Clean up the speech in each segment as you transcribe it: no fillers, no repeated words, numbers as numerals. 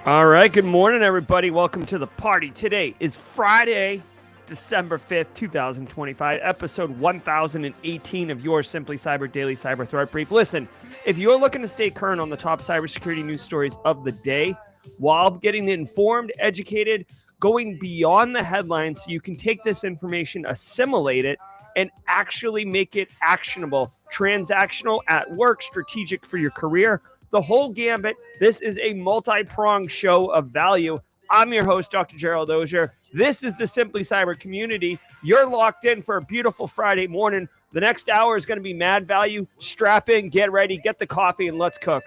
All right, good morning, everybody. Welcome to the party. Today is Friday, December 5th, 2025, episode 1018 of your Simply Cyber Daily Cyber Threat Brief. Listen, if you're looking to stay current on the top cybersecurity news stories of the day while getting informed, educated, going beyond the headlines so you can take this information, assimilate it, and actually make it actionable, transactional at work, strategic for your career, the whole gambit. This is a multi-pronged show of value. I'm your host, Dr. Gerald Auger. This is the Simply Cyber community. You're locked in for a beautiful Friday morning. The next hour is going to be mad value. Strap in, get ready, get the coffee, and let's cook.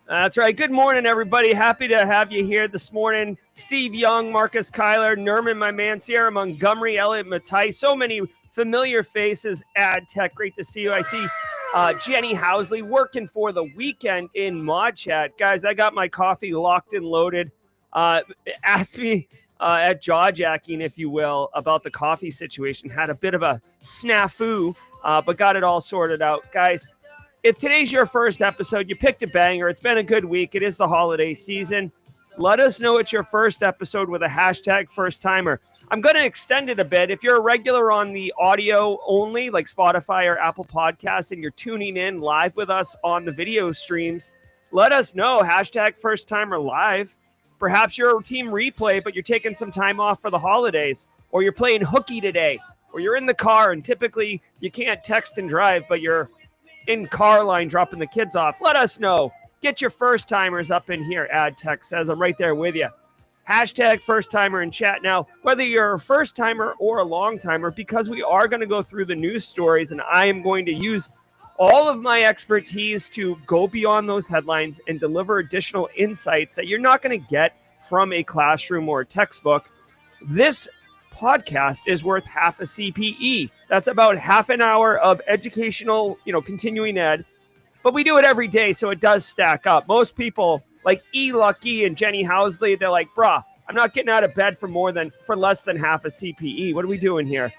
That's right. Good morning, everybody. Happy to have you here this morning. Steve Young, Marcus Kyler, Nerman, my man, Sierra Montgomery, Elliot Matai. So many familiar faces. Ad Tech, great to see you. I see Jenny Housley working for the weekend in Mod Chat. Guys, I got my coffee locked and loaded. Asked me at jaw-jacking, if you will, about the coffee situation. Had a bit of a snafu, but got it all sorted out. Guys, if today's your first episode, you picked a banger. It's been a good week. It is the holiday season. Let us know it's your first episode with a hashtag first timer. I'm going to extend it a bit. If you're a regular on the audio only, like Spotify or Apple Podcasts, and you're tuning in live with us on the video streams, let us know. Hashtag first timer live. Perhaps you're a team replay, but you're taking some time off for the holidays, or you're playing hooky today, or you're in the car and typically you can't text and drive, but you're in car line dropping the kids off. Let us know. Get your first timers up in here. Ad Tech says I'm right there with you. Hashtag first timer in chat. Now, whether you're a first timer or a long timer, because we are going to go through the news stories and I am going to use all of my expertise to go beyond those headlines and deliver additional insights that you're not going to get from a classroom or a textbook. This podcast is worth half a CPE. That's about half an hour of educational, continuing ed. But we do it every day, so it does stack up. Most people, like E. Lucky and Jenny Housley, they're like, bruh, I'm not getting out of bed for less than half a CPE. What are we doing here?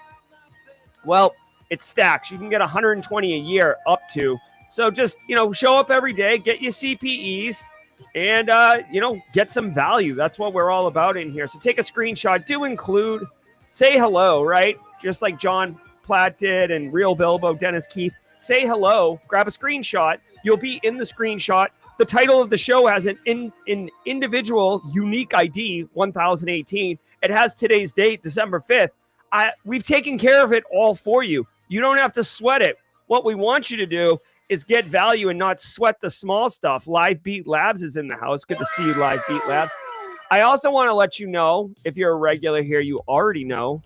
Well, it stacks. You can get 120 a year up to. So just, show up every day, get your CPEs, and, get some value. That's what we're all about in here. So take a screenshot. Do include, say hello, right? Just like John Platt did and Real Bilbo, Dennis Keith. Say hello, grab a screenshot. You'll be in the screenshot. The title of the show has an individual unique ID, 1018. It has today's date, December 5th. We've taken care of it all for you. You don't have to sweat it. What we want you to do is get value and not sweat the small stuff. Live Beat Labs is in the house. Good to see you, Live Beat Labs. I also want to let you know, if you're a regular here, you already know,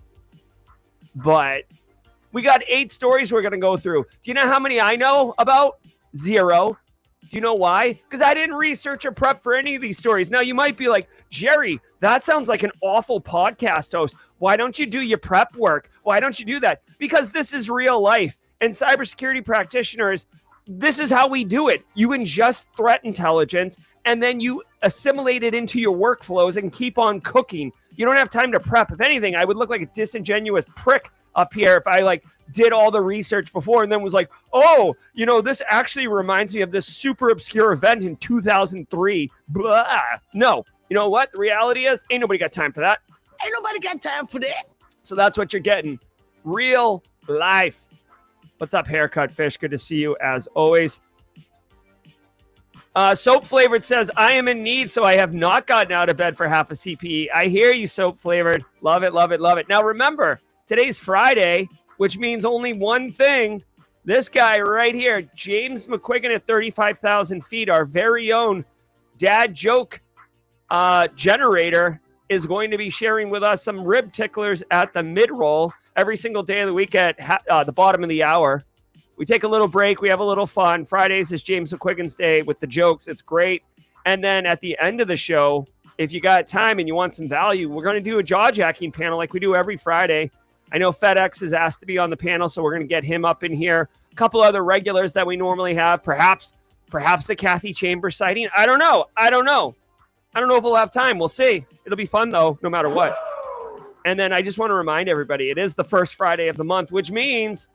but we got 8 stories we're going to go through. Do you know how many I know about? 0. Do you know why? Because I didn't research or prep for any of these stories. Now, you might be like, Jerry, that sounds like an awful podcast host. Why don't you do your prep work? Why don't you do that? Because this is real life. And cybersecurity practitioners, this is how we do it. You ingest threat intelligence, and then you assimilate it into your workflows and keep on cooking. You don't have time to prep. If anything, I would look like a disingenuous prick up here if I did all the research before and then was like, oh, this actually reminds me of this super obscure event in 2003. Blah. No. You know what? The reality is, ain't nobody got time for that. Ain't nobody got time for that. So that's what you're getting. Real life. What's up, Haircut Fish? Good to see you as always. Soap Flavored says, I am in need, so I have not gotten out of bed for half a CPE. I hear you, Soap Flavored. Love it, love it, love it. Now remember, today's Friday, which means only one thing. This guy right here, James McQuiggan at 35,000 feet, our very own dad joke generator, is going to be sharing with us some rib ticklers at the mid-roll every single day of the week at the bottom of the hour. We take a little break. We have a little fun. Fridays is James McQuiggan's day with the jokes. It's great. And then at the end of the show, if you got time and you want some value, we're going to do a jaw-jacking panel like we do every Friday. I know FedEx is asked to be on the panel, so we're going to get him up in here. A couple other regulars that we normally have, perhaps the Kathy Chambers sighting. I don't know if we'll have time. We'll see. It'll be fun, though, no matter what. And then I just want to remind everybody, it is the first Friday of the month, which means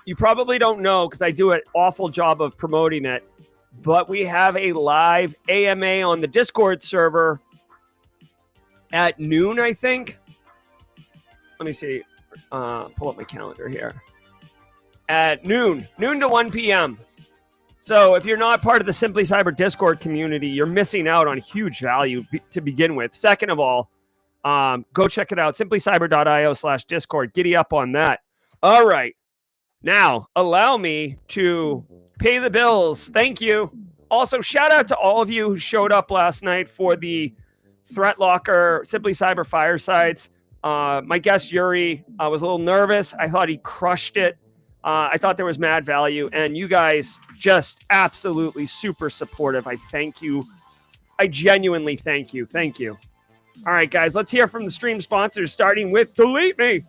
you probably don't know because I do an awful job of promoting it, but we have a live AMA on the Discord server at noon, I think. Let me see. Pull up my calendar here. At noon to 1 p.m. So if you're not part of the Simply Cyber Discord community, you're missing out on huge value to begin with. Second of all, go check it out. simplycyber.io/Discord. Giddy up on that. All right. Now, allow me to pay the bills. Thank you. Also, shout out to all of you who showed up last night for the Threat Locker Simply Cyber Firesides. My guest, Yuri, was a little nervous. I thought he crushed it. I thought there was mad value, and you guys just absolutely super supportive. I thank you. I genuinely thank you. Thank you. All right, guys, let's hear from the stream sponsors, starting with Delete Me.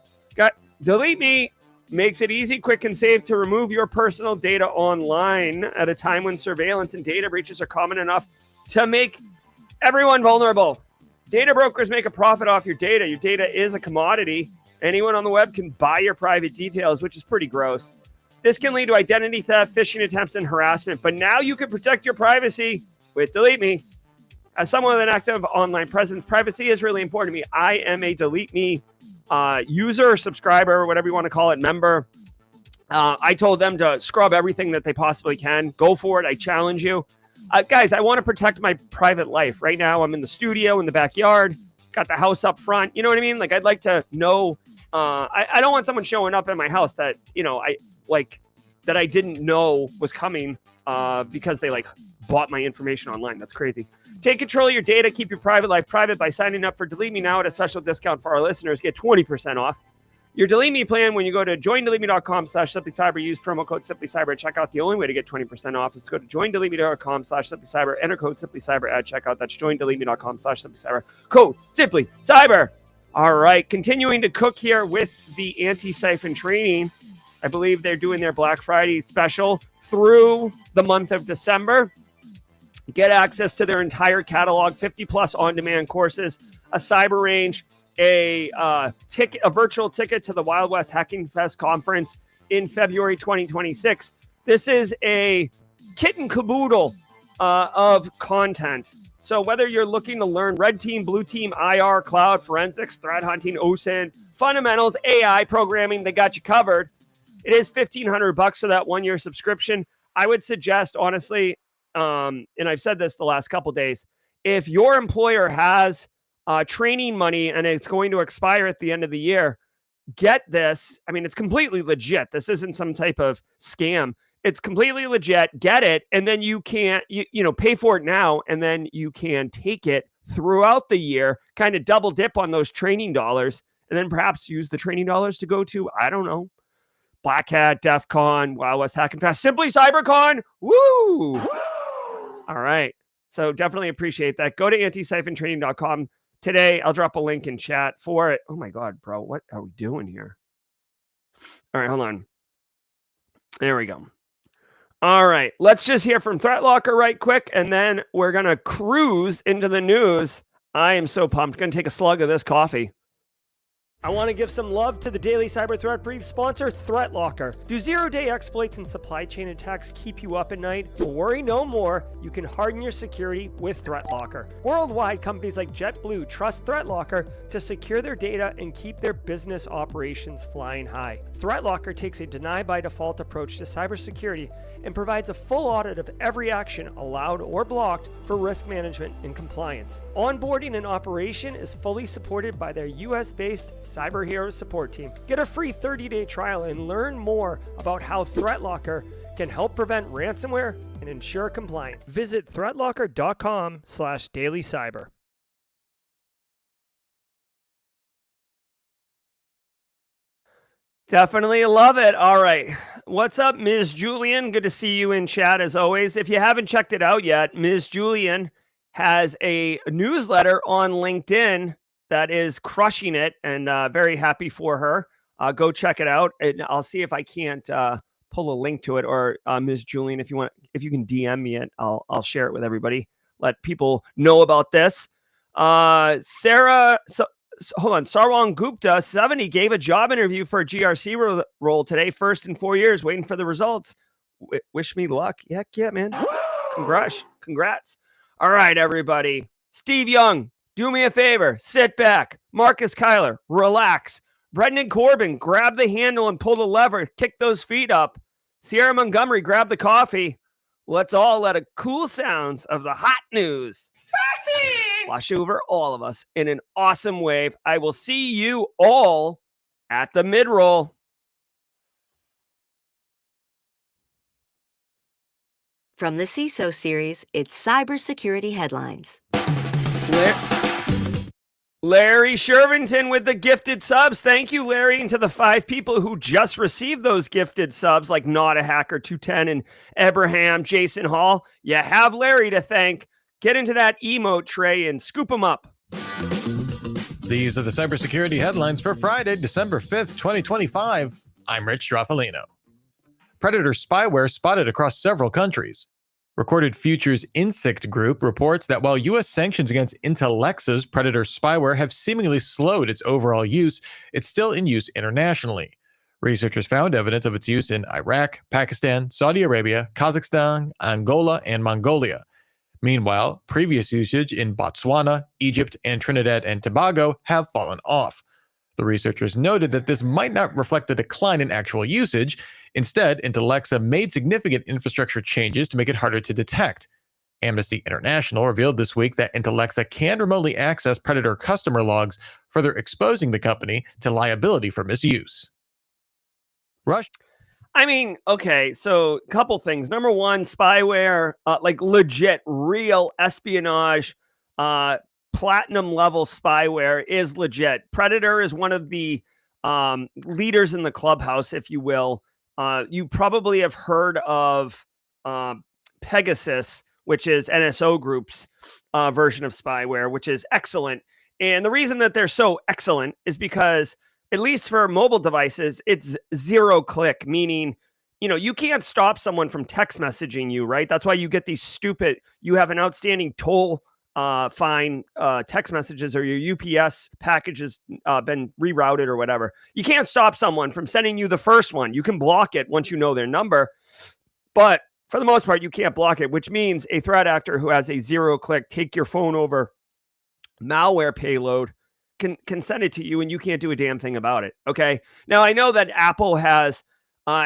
Delete Me makes it easy, quick, and safe to remove your personal data online at a time when surveillance and data breaches are common enough to make everyone vulnerable. Data brokers make a profit off your data. Your data is a commodity. Anyone on the web can buy your private details, which is pretty gross. This can lead to identity theft, phishing attempts, and harassment. But now you can protect your privacy with Delete Me. As someone with an active online presence, privacy is really important to me. I am a Delete Me user, subscriber, whatever you want to call it, member. I told them to scrub everything that they possibly can. Go for it. I challenge you. Guys, I want to protect my private life. Right now, I'm in the studio, in the backyard. Got the house up front. You know what I mean? Like, I'd like to know. I don't want someone showing up at my house that, that I didn't know was coming because they bought my information online. That's crazy. Take control of your data. Keep your private life private by signing up for Delete Me now at a special discount for our listeners. Get 20% off your Delete Me plan when you go to joindeleteme.com/simplycyber. Use promo code simplycyber at checkout. The only way to get 20% off is to go to joindeleteme.com/simplycyber. Enter code simplycyber at checkout. That's joindeleteme.com/simplycyber. Code simplycyber. All right, continuing to cook here with the anti-siphon training. I believe they're doing their Black Friday special through the month of December. Get access to their entire catalog, 50+ on-demand courses, a cyber range, a virtual ticket to the Wild West Hacking Fest conference in February 2026. This is a kit and caboodle of content. So whether you're looking to learn red team, blue team, IR, cloud, forensics, threat hunting, OSINT, fundamentals, AI programming, they got you covered. It is $1,500 for that 1-year subscription. I would suggest, honestly, and I've said this the last couple days, if your employer has training money and it's going to expire at the end of the year, get this. I mean, it's completely legit. This isn't some type of scam. It's completely legit. Get it, and then you can pay for it now, and then you can take it throughout the year, kind of double dip on those training dollars, and then perhaps use the training dollars to go to, I don't know, Black Hat, DEF CON, Wild West Hacking Fest, Simply CyberCon. Woo! All right. So definitely appreciate that. Go to anti-siphontraining.com today. I'll drop a link in chat for it. Oh my God, bro. What are we doing here? All right, hold on. There we go. All right. Let's just hear from Threat Locker right quick, and then we're going to cruise into the news. I am so pumped. Going to take a slug of this coffee. I want to give some love to the Daily Cyber Threat Brief sponsor, Threat Locker. Do zero-day exploits and supply chain attacks keep you up at night? Well, worry no more. You can harden your security with Threat Locker. Worldwide, companies like JetBlue trust Threat Locker to secure their data and keep their business operations flying high. Threat Locker takes a deny-by-default approach to cybersecurity and provides a full audit of every action allowed or blocked for risk management and compliance. Onboarding and operation is fully supported by their US-based Cyber Heroes support team. Get a free 30-day trial and learn more about how Threat Locker can help prevent ransomware and ensure compliance. Visit threatlocker.com/dailycyber. Definitely love it. All right. What's up, Ms. Julian? Good to see you in chat as always. If you haven't checked it out yet, Ms. Julian has a newsletter on LinkedIn that is crushing it, and very happy for her. Go check it out, and I'll see if I can't pull a link to it, or Ms. Julian, if you can DM me it, I'll share it with everybody. Let people know about this. Sarah, hold on. Sarwan Gupta, 70, gave a job interview for a GRC role today. First in 4 years, waiting for the results. Wish me luck. Heck yeah, man. Congrats. All right, everybody. Steve Young, do me a favor. Sit back. Marcus Kyler, relax. Brendan Corbin, grab the handle and pull the lever. Kick those feet up. Sierra Montgomery, grab the coffee. Let's all let the cool sounds of the hot news wash over all of us in an awesome wave. I will see you all at the mid-roll. From the CISO series, it's cybersecurity headlines. Larry Shervington with the gifted subs. Thank you, Larry, and to the 5 people who just received those gifted subs, like Not a Hacker 210 and Abraham, Jason Hall. You have Larry to thank. Get into that emote tray and scoop them up. These are the cybersecurity headlines for Friday, December 5th, 2025. I'm Rich Straffolino. Predator spyware spotted across several countries. Recorded Futures Insect Group reports that while U.S. sanctions against Intellexa's Predator spyware have seemingly slowed its overall use, it's still in use internationally. Researchers found evidence of its use in Iraq, Pakistan, Saudi Arabia, Kazakhstan, Angola, and Mongolia. Meanwhile, previous usage in Botswana, Egypt, and Trinidad and Tobago have fallen off. The researchers noted that this might not reflect a decline in actual usage. Instead, Intellexa made significant infrastructure changes to make it harder to detect. Amnesty International revealed this week that Intellexa can remotely access Predator customer logs, further exposing the company to liability for misuse. Okay, so a couple things. Number one, spyware, like legit, real espionage, platinum level spyware is legit. Predator is one of the leaders in the clubhouse, if you will. You probably have heard of Pegasus, which is NSO Group's version of spyware, which is excellent. And the reason that they're so excellent is because, at least for mobile devices, it's 0 click, meaning, you can't stop someone from text messaging you, right? That's why you get these you have an outstanding toll fine text messages, or your UPS package has been rerouted or whatever. You can't stop someone from sending you the first one. You can block it once you know their number, but for the most part, you can't block it, which means a threat actor who has a 0 click, take your phone over malware payload can send it to you, and you can't do a damn thing about it. Okay. Now, I know that Apple has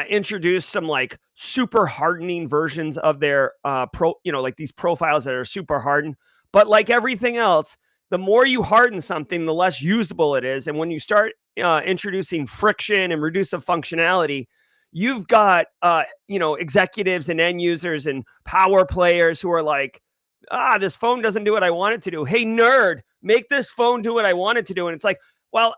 introduced some like super hardening versions of their like these profiles that are super hardened. But like everything else, the more you harden something, the less usable it is. And when you start introducing friction and reducive functionality, you've got executives and end users and power players who are like, this phone doesn't do what I want it to do. Hey, nerd, make this phone do what I want it to do. And it's like, well,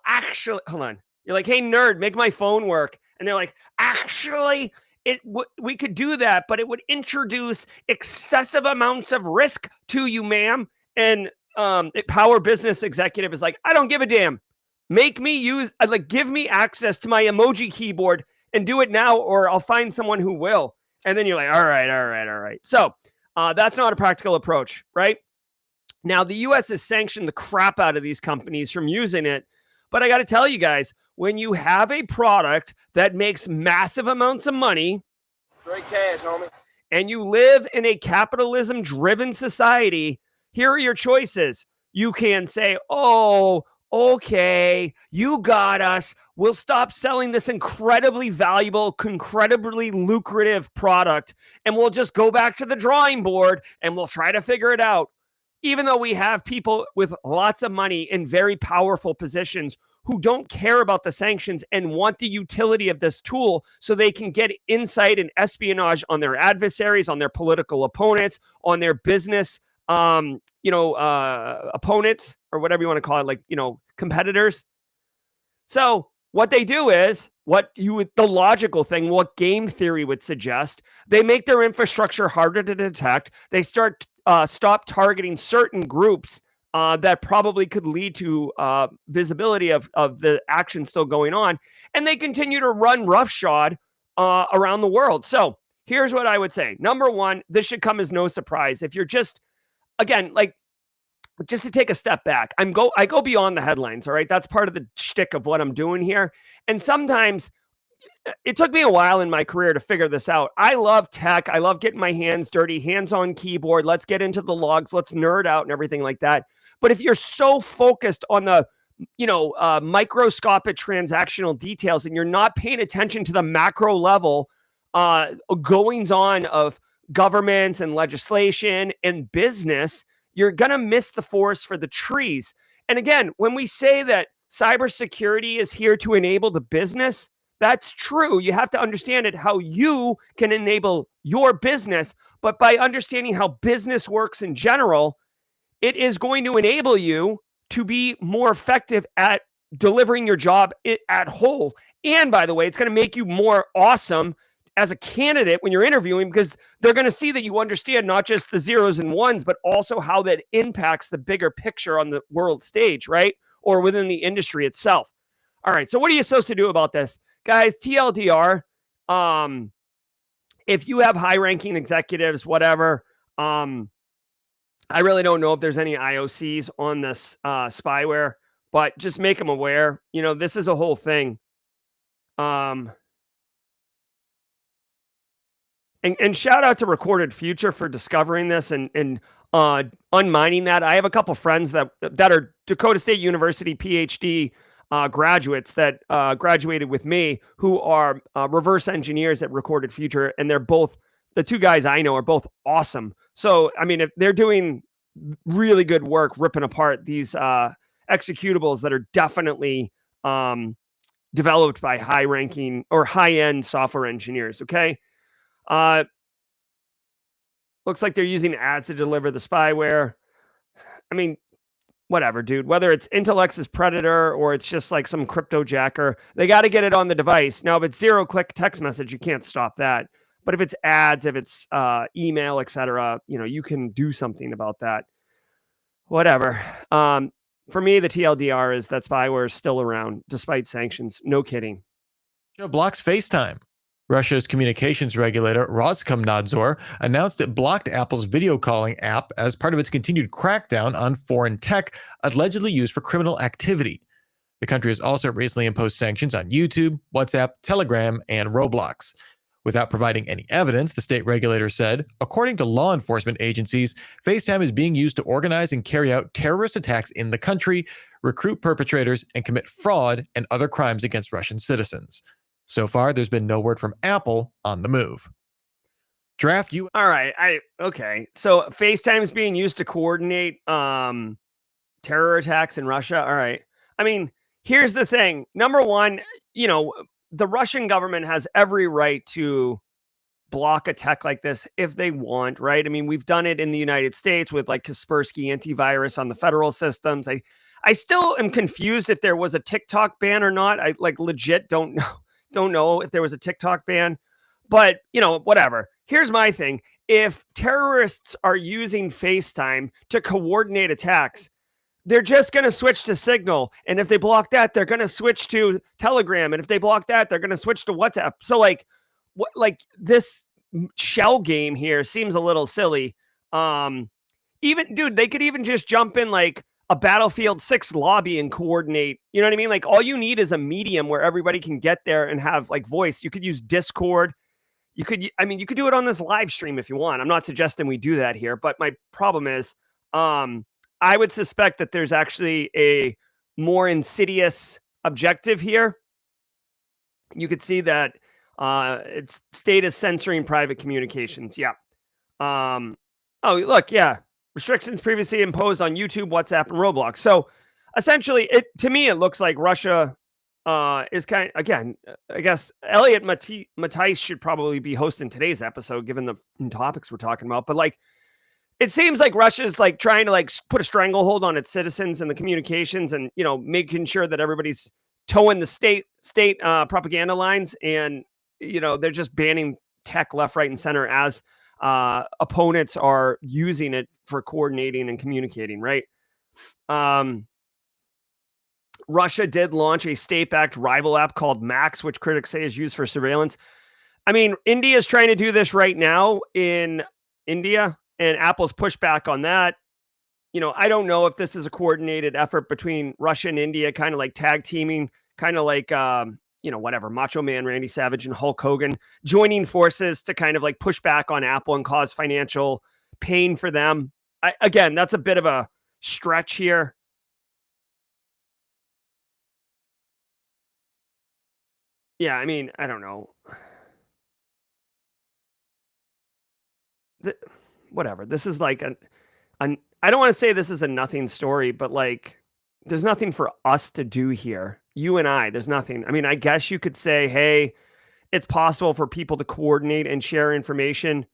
actually, hold on. You're like, hey, nerd, make my phone work. And they're like, actually, we could do that, but it would introduce excessive amounts of risk to you, ma'am. And power business executive is like, I don't give a damn. Make me give me access to my emoji keyboard and do it now, or I'll find someone who will. And then you're like, all right. So that's not a practical approach, right? Now, the U.S. has sanctioned the crap out of these companies from using it. But I got to tell you guys, when you have a product that makes massive amounts of money, Straight cash, homie. and you live in a capitalism-driven society, here are your choices. You can say, oh, okay, you got us. We'll stop selling this incredibly valuable, incredibly lucrative product, and we'll just go back to the drawing board, and we'll try to figure it out. Even though we have people with lots of money in very powerful positions who don't care about the sanctions and want the utility of this tool so they can get insight and espionage on their adversaries, on their political opponents, on their business opponents, or whatever you want to call it, competitors. So what they do is the logical thing, what game theory would suggest, they make their infrastructure harder to detect. They stop targeting certain groups that probably could lead to visibility of the action still going on. And they continue to run roughshod around the world. So here's what I would say. Number one, this should come as no surprise. If you're just, again, like, just to take a step back, I go beyond the headlines. All right. That's part of the shtick of what I'm doing here. And sometimes it took me a while in my career to figure this out. I love tech. I love getting my hands dirty, hands on keyboard. Let's get into the logs. Let's nerd out and everything like that. But if you're so focused on the, microscopic transactional details and you're not paying attention to the macro level goings on of governments and legislation and business, you're going to miss the forest for the trees. And again, when we say that cybersecurity is here to enable the business, that's true. You have to understand it, how you can enable your business. But by understanding how business works in general, it is going to enable you to be more effective at delivering your job at whole. And by the way, it's going to make you more awesome as a candidate when you're interviewing, because they're going to see that you understand not just the zeros and ones, but also how that impacts the bigger picture on the world stage, right? Or within the industry itself. All right. So what are you supposed to do about this? Guys, TLDR, if you have high-ranking executives, whatever, I really don't know if there's any IOCs on this spyware, but just make them aware. This is a whole thing. And shout out to Recorded Future for discovering this and unmining that. I have a couple friends that are Dakota State University PhD graduates that graduated with me who are reverse engineers at Recorded Future, and they're both, the two guys I know are both awesome. So, I mean, if they're doing really good work ripping apart these executables that are definitely developed by high-ranking or high-end software engineers, okay? Looks like they're using ads to deliver the spyware. I mean, whatever, dude. Whether it's Intellex's Predator or it's just like some crypto jacker, they got to get it on the device. Now, if it's zero-click text message, you can't stop that. But if it's ads, if it's email, etc., you can do something about that. Whatever. For me, the TLDR is that spyware is still around despite sanctions. No kidding. Russia blocks FaceTime. Russia's communications regulator, Roskomnadzor, announced it blocked Apple's video calling app as part of its continued crackdown on foreign tech allegedly used for criminal activity. The country has also recently imposed sanctions on YouTube, WhatsApp, Telegram, and Roblox. Without providing any evidence, the state regulator said, according to law enforcement agencies, FaceTime is being used to organize and carry out terrorist attacks in the country, recruit perpetrators, and commit fraud and other crimes against Russian citizens. So far, there's been no word from Apple on the move. Draft you. All right. Okay. So FaceTime is being used to coordinate terror attacks in Russia. All right. I mean, here's the thing. Number one, the Russian government has every right to block a tech like this if they want, right? I mean, we've done it in the United States with like Kaspersky antivirus on the federal systems. I still am confused if there was a TikTok ban or not. I legit don't know if there was a TikTok ban, but whatever. Here's my thing. If terrorists are using FaceTime to coordinate attacks, they're just going to switch to Signal. And if they block that, they're going to switch to Telegram. And if they block that, they're going to switch to WhatsApp. So this shell game here seems a little silly. They could even just jump in like a Battlefield 6 lobby and coordinate. You know what I mean? Like all you need is a medium where everybody can get there and have like voice. You could use Discord. You could do it on this live stream if you want. I'm not suggesting we do that here, but my problem is, I would suspect that there's actually a more insidious objective here. You could see that its state is censoring private communications. Yeah. Oh, look, yeah. Restrictions previously imposed on YouTube, WhatsApp, and Roblox. So essentially, to me, it looks like Russia is again, I guess Elliot Matthijs should probably be hosting today's episode, given the topics we're talking about. But it seems like Russia's trying to put a stranglehold on its citizens and the communications, and making sure that everybody's towing the state propaganda lines, and they're just banning tech left, right, and center as opponents are using it for coordinating and communicating. Right. Russia did launch a state-backed rival app called Max, which critics say is used for surveillance. I mean, India is trying to do this right now in India, and Apple's pushed back on that. I don't know if this is a coordinated effort between Russia and India, kind of like tag teaming, kind of like, whatever, Macho Man, Randy Savage, and Hulk Hogan joining forces to kind of like push back on Apple and cause financial pain for them. Again, that's a bit of a stretch here. Yeah, I mean, I don't know. Whatever. This is like I don't want to say this is a nothing story, but like there's nothing for us to do here. You and I, there's nothing. I mean, I guess you could say, hey, it's possible for people to coordinate and share information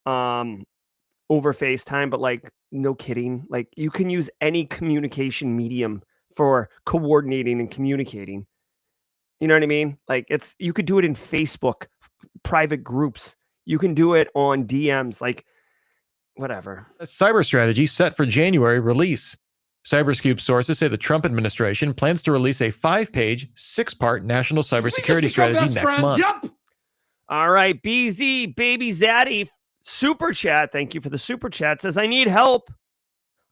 over FaceTime, but like, no kidding. Like, you can use any communication medium for coordinating and communicating. You know what I mean? Like, you could do it in Facebook private groups. You can do it on DMs, like whatever. A cyber strategy set for January release. Cyberscoop sources say the Trump administration plans to release a 5-page, 6-part national cybersecurity strategy next month. Yep. All right, BZ Baby Zaddy super chat. Thank you for the super chat. Says, I need help.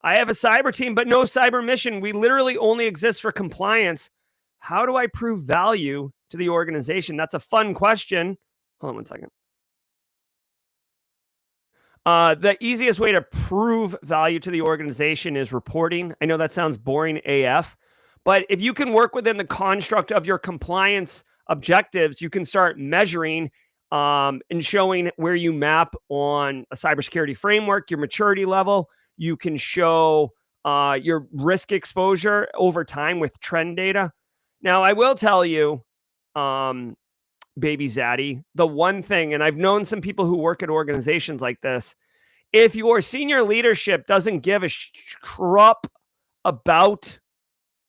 I have a cyber team, but no cyber mission. We literally only exist for compliance. How do I prove value to the organization? That's a fun question. Hold on one second. The easiest way to prove value to the organization is reporting. I know that sounds boring AF, but if you can work within the construct of your compliance objectives, you can start measuring and showing where you map on a cybersecurity framework, your maturity level. You can show your risk exposure over time with trend data. Now, I will tell you, Baby Zaddy, the one thing, and I've known some people who work at organizations like this, if your senior leadership doesn't give a crap about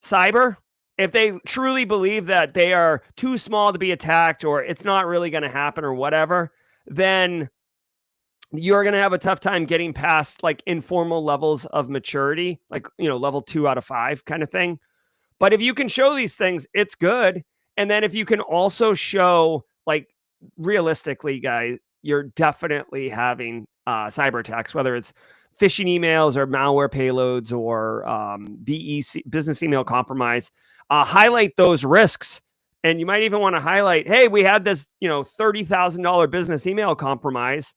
cyber, if they truly believe that they are too small to be attacked or it's not really going to happen or whatever, then you're going to have a tough time getting past like informal levels of maturity, like, level 2 out of 5 kind of thing. But if you can show these things, it's good. And then if you can also show, like, realistically, guys, you're definitely having cyber attacks, whether it's phishing emails or malware payloads or BEC, business email compromise. Highlight those risks. And you might even want to highlight, hey, we had this, $30,000 business email compromise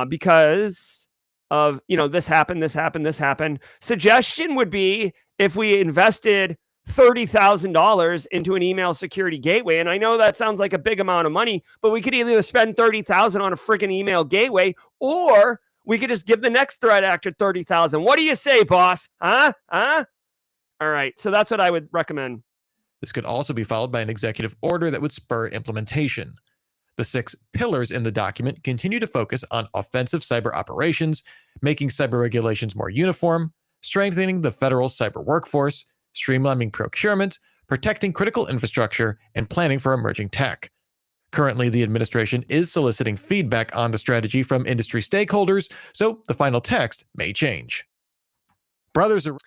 because of, this happened. Suggestion would be if we invested $30,000 into an email security gateway. And I know that sounds like a big amount of money, but we could either spend $30,000 on a freaking email gateway, or we could just give the next threat actor $30,000. What do you say, boss? Huh? All right. So that's what I would recommend. This could also be followed by an executive order that would spur implementation. The 6 pillars in the document continue to focus on offensive cyber operations, making cyber regulations more uniform, strengthening the federal cyber workforce, streamlining procurement, protecting critical infrastructure, and planning for emerging tech. Currently, the administration is soliciting feedback on the strategy from industry stakeholders, so the final text may change. Brothers are...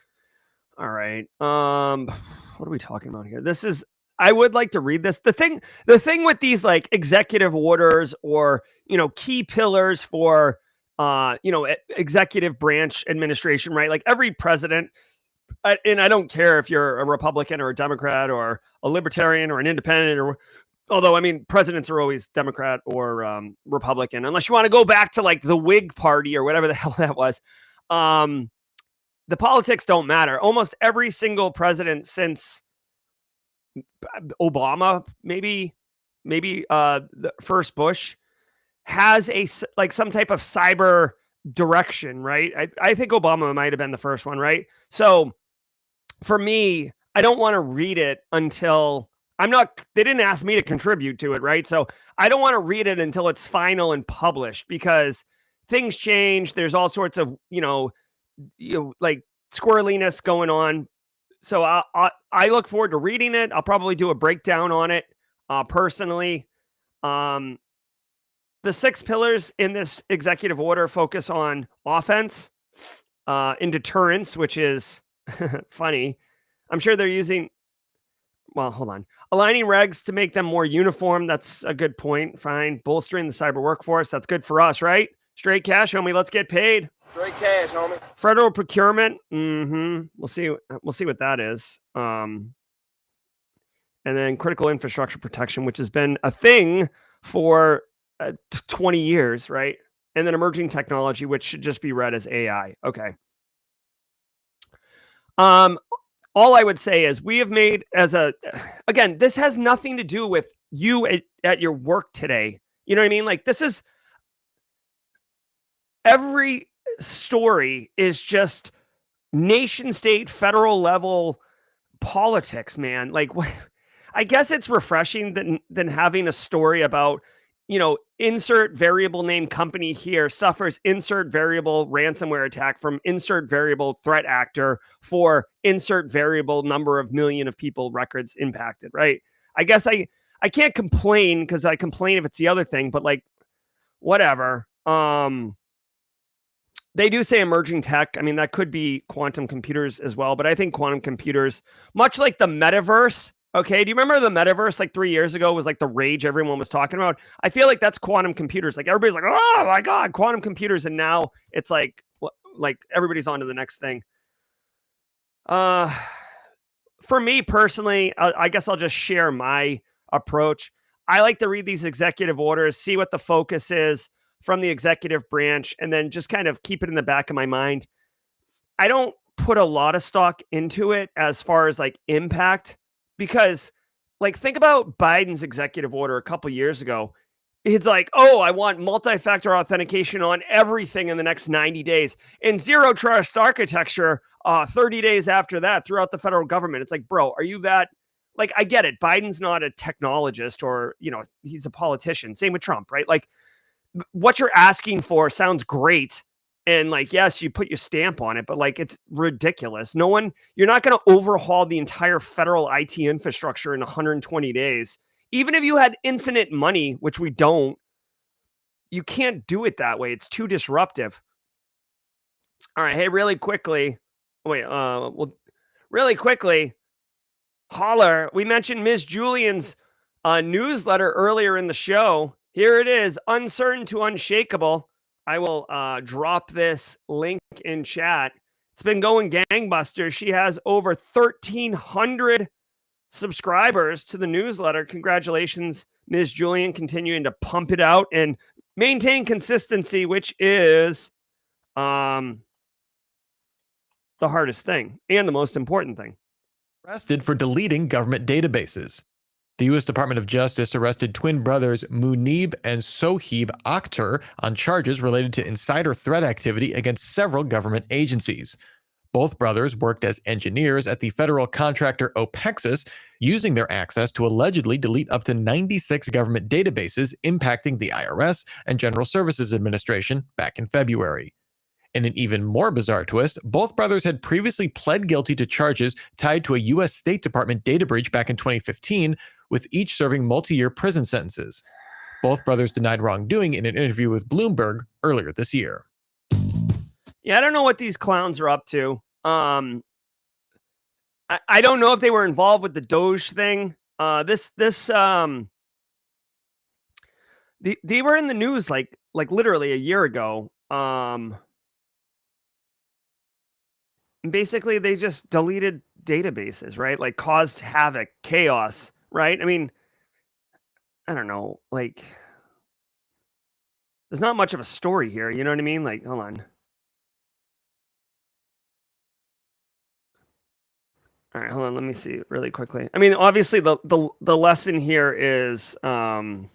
All right. What are we talking about here? I would like to read this. The thing with these like executive orders or, key pillars for, executive branch administration, right? Like every president, and I don't care if you're a Republican or a Democrat or a libertarian or an independent, although, I mean, presidents are always Democrat or Republican, unless you want to go back to like the Whig party or whatever the hell that was. The politics don't matter. Almost every single president since Obama, maybe the first Bush, has some type of cyber direction, right? I think Obama might have been the first one, right? So for me, I don't want to read it until they didn't ask me to contribute to it, right? So I don't want to read it until it's final and published, because things change. There's all sorts of, like squirreliness going on. So I look forward to reading it. I'll probably do a breakdown on it personally. The 6 pillars in this executive order focus on offense and deterrence, which is Funny. I'm sure they're using, well, hold on. Aligning regs to make them more uniform. That's a good point. Fine. Bolstering the cyber workforce. That's good for us, right? Straight cash, homie. Let's get paid. Straight cash, homie. Federal procurement. We'll see. We'll see what that is. And then critical infrastructure protection, which has been a thing for 20 years, right? And then emerging technology, which should just be read as AI. Okay. All I would say is we have made again, this has nothing to do with you at your work today. You know what I mean? Like this is, every story is just nation state, federal level politics, man. Like I guess it's refreshing than having a story about, insert variable name company here suffers insert variable ransomware attack from insert variable threat actor for insert variable number of million of people records impacted, right? I guess I can't complain because I complain if it's the other thing, but like whatever. They do say emerging tech. I mean, that could be quantum computers as well, but I think quantum computers, much like the metaverse. Okay, do you remember the metaverse like 3 years ago was like the rage everyone was talking about? I feel like that's quantum computers. Like everybody's like, oh my God, quantum computers. And now it's like everybody's on to the next thing. For me personally, I guess I'll just share my approach. I like to read these executive orders, see what the focus is from the executive branch, and then just kind of keep it in the back of my mind. I don't put a lot of stock into it as far as like impact, because like think about Biden's executive order a couple years ago. It's like, oh, I want multi-factor authentication on everything in the next 90 days and zero trust architecture 30 days after that throughout the federal government. It's like, bro, are you that? Like, I get it. Biden's not a technologist or, he's a politician. Same with Trump, right? Like what you're asking for sounds great. And like, yes, you put your stamp on it, but like, it's ridiculous. You're not going to overhaul the entire federal IT infrastructure in 120 days. Even if you had infinite money, which we don't, you can't do it that way. It's too disruptive. All right. Hey, really quickly. Really quickly, holler. We mentioned Ms. Julian's newsletter earlier in the show. Here it is, Uncertain to Unshakable. I will drop this link in chat. It's been going gangbusters. She has over 1,300 subscribers to the newsletter. Congratulations, Ms. Julian, continuing to pump it out and maintain consistency, which is the hardest thing and the most important thing. Arrested for deleting government databases. The U.S. Department of Justice arrested twin brothers Munib and Sohib Akhtar on charges related to insider threat activity against several government agencies. Both brothers worked as engineers at the federal contractor OPEXUS, using their access to allegedly delete up to 96 government databases impacting the IRS and General Services Administration back in February. In an even more bizarre twist, both brothers had previously pled guilty to charges tied to a U.S. State Department data breach back in 2015, with each serving multi-year prison sentences. Both brothers denied wrongdoing in an interview with Bloomberg earlier this year. Yeah, I don't know what these clowns are up to. I don't know if they were involved with the Doge thing. They were in the news like literally a year ago. Basically, they just deleted databases, right? Like caused havoc, chaos, right? I mean, I don't know. Like, there's not much of a story here. You know what I mean? Like, hold on. All right, hold on. Let me see really quickly. I mean, obviously, the lesson here is the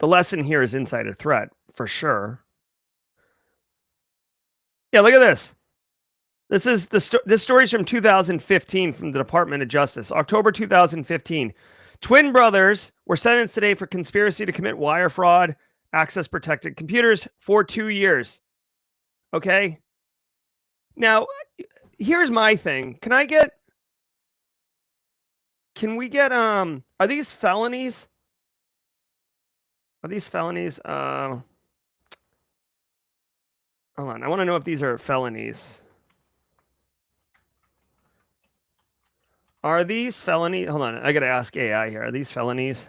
lesson here is insider threat for sure. Yeah, look at this. This story is from 2015 from the Department of Justice, October 2015. Twin brothers were sentenced today for conspiracy to commit wire fraud, access protected computers for 2 years. Okay. Now, here's my thing. Can we get, are these felonies? Hold on. I want to know if these are felonies. Are these felonies? Hold on. I got to ask AI here. Are these felonies?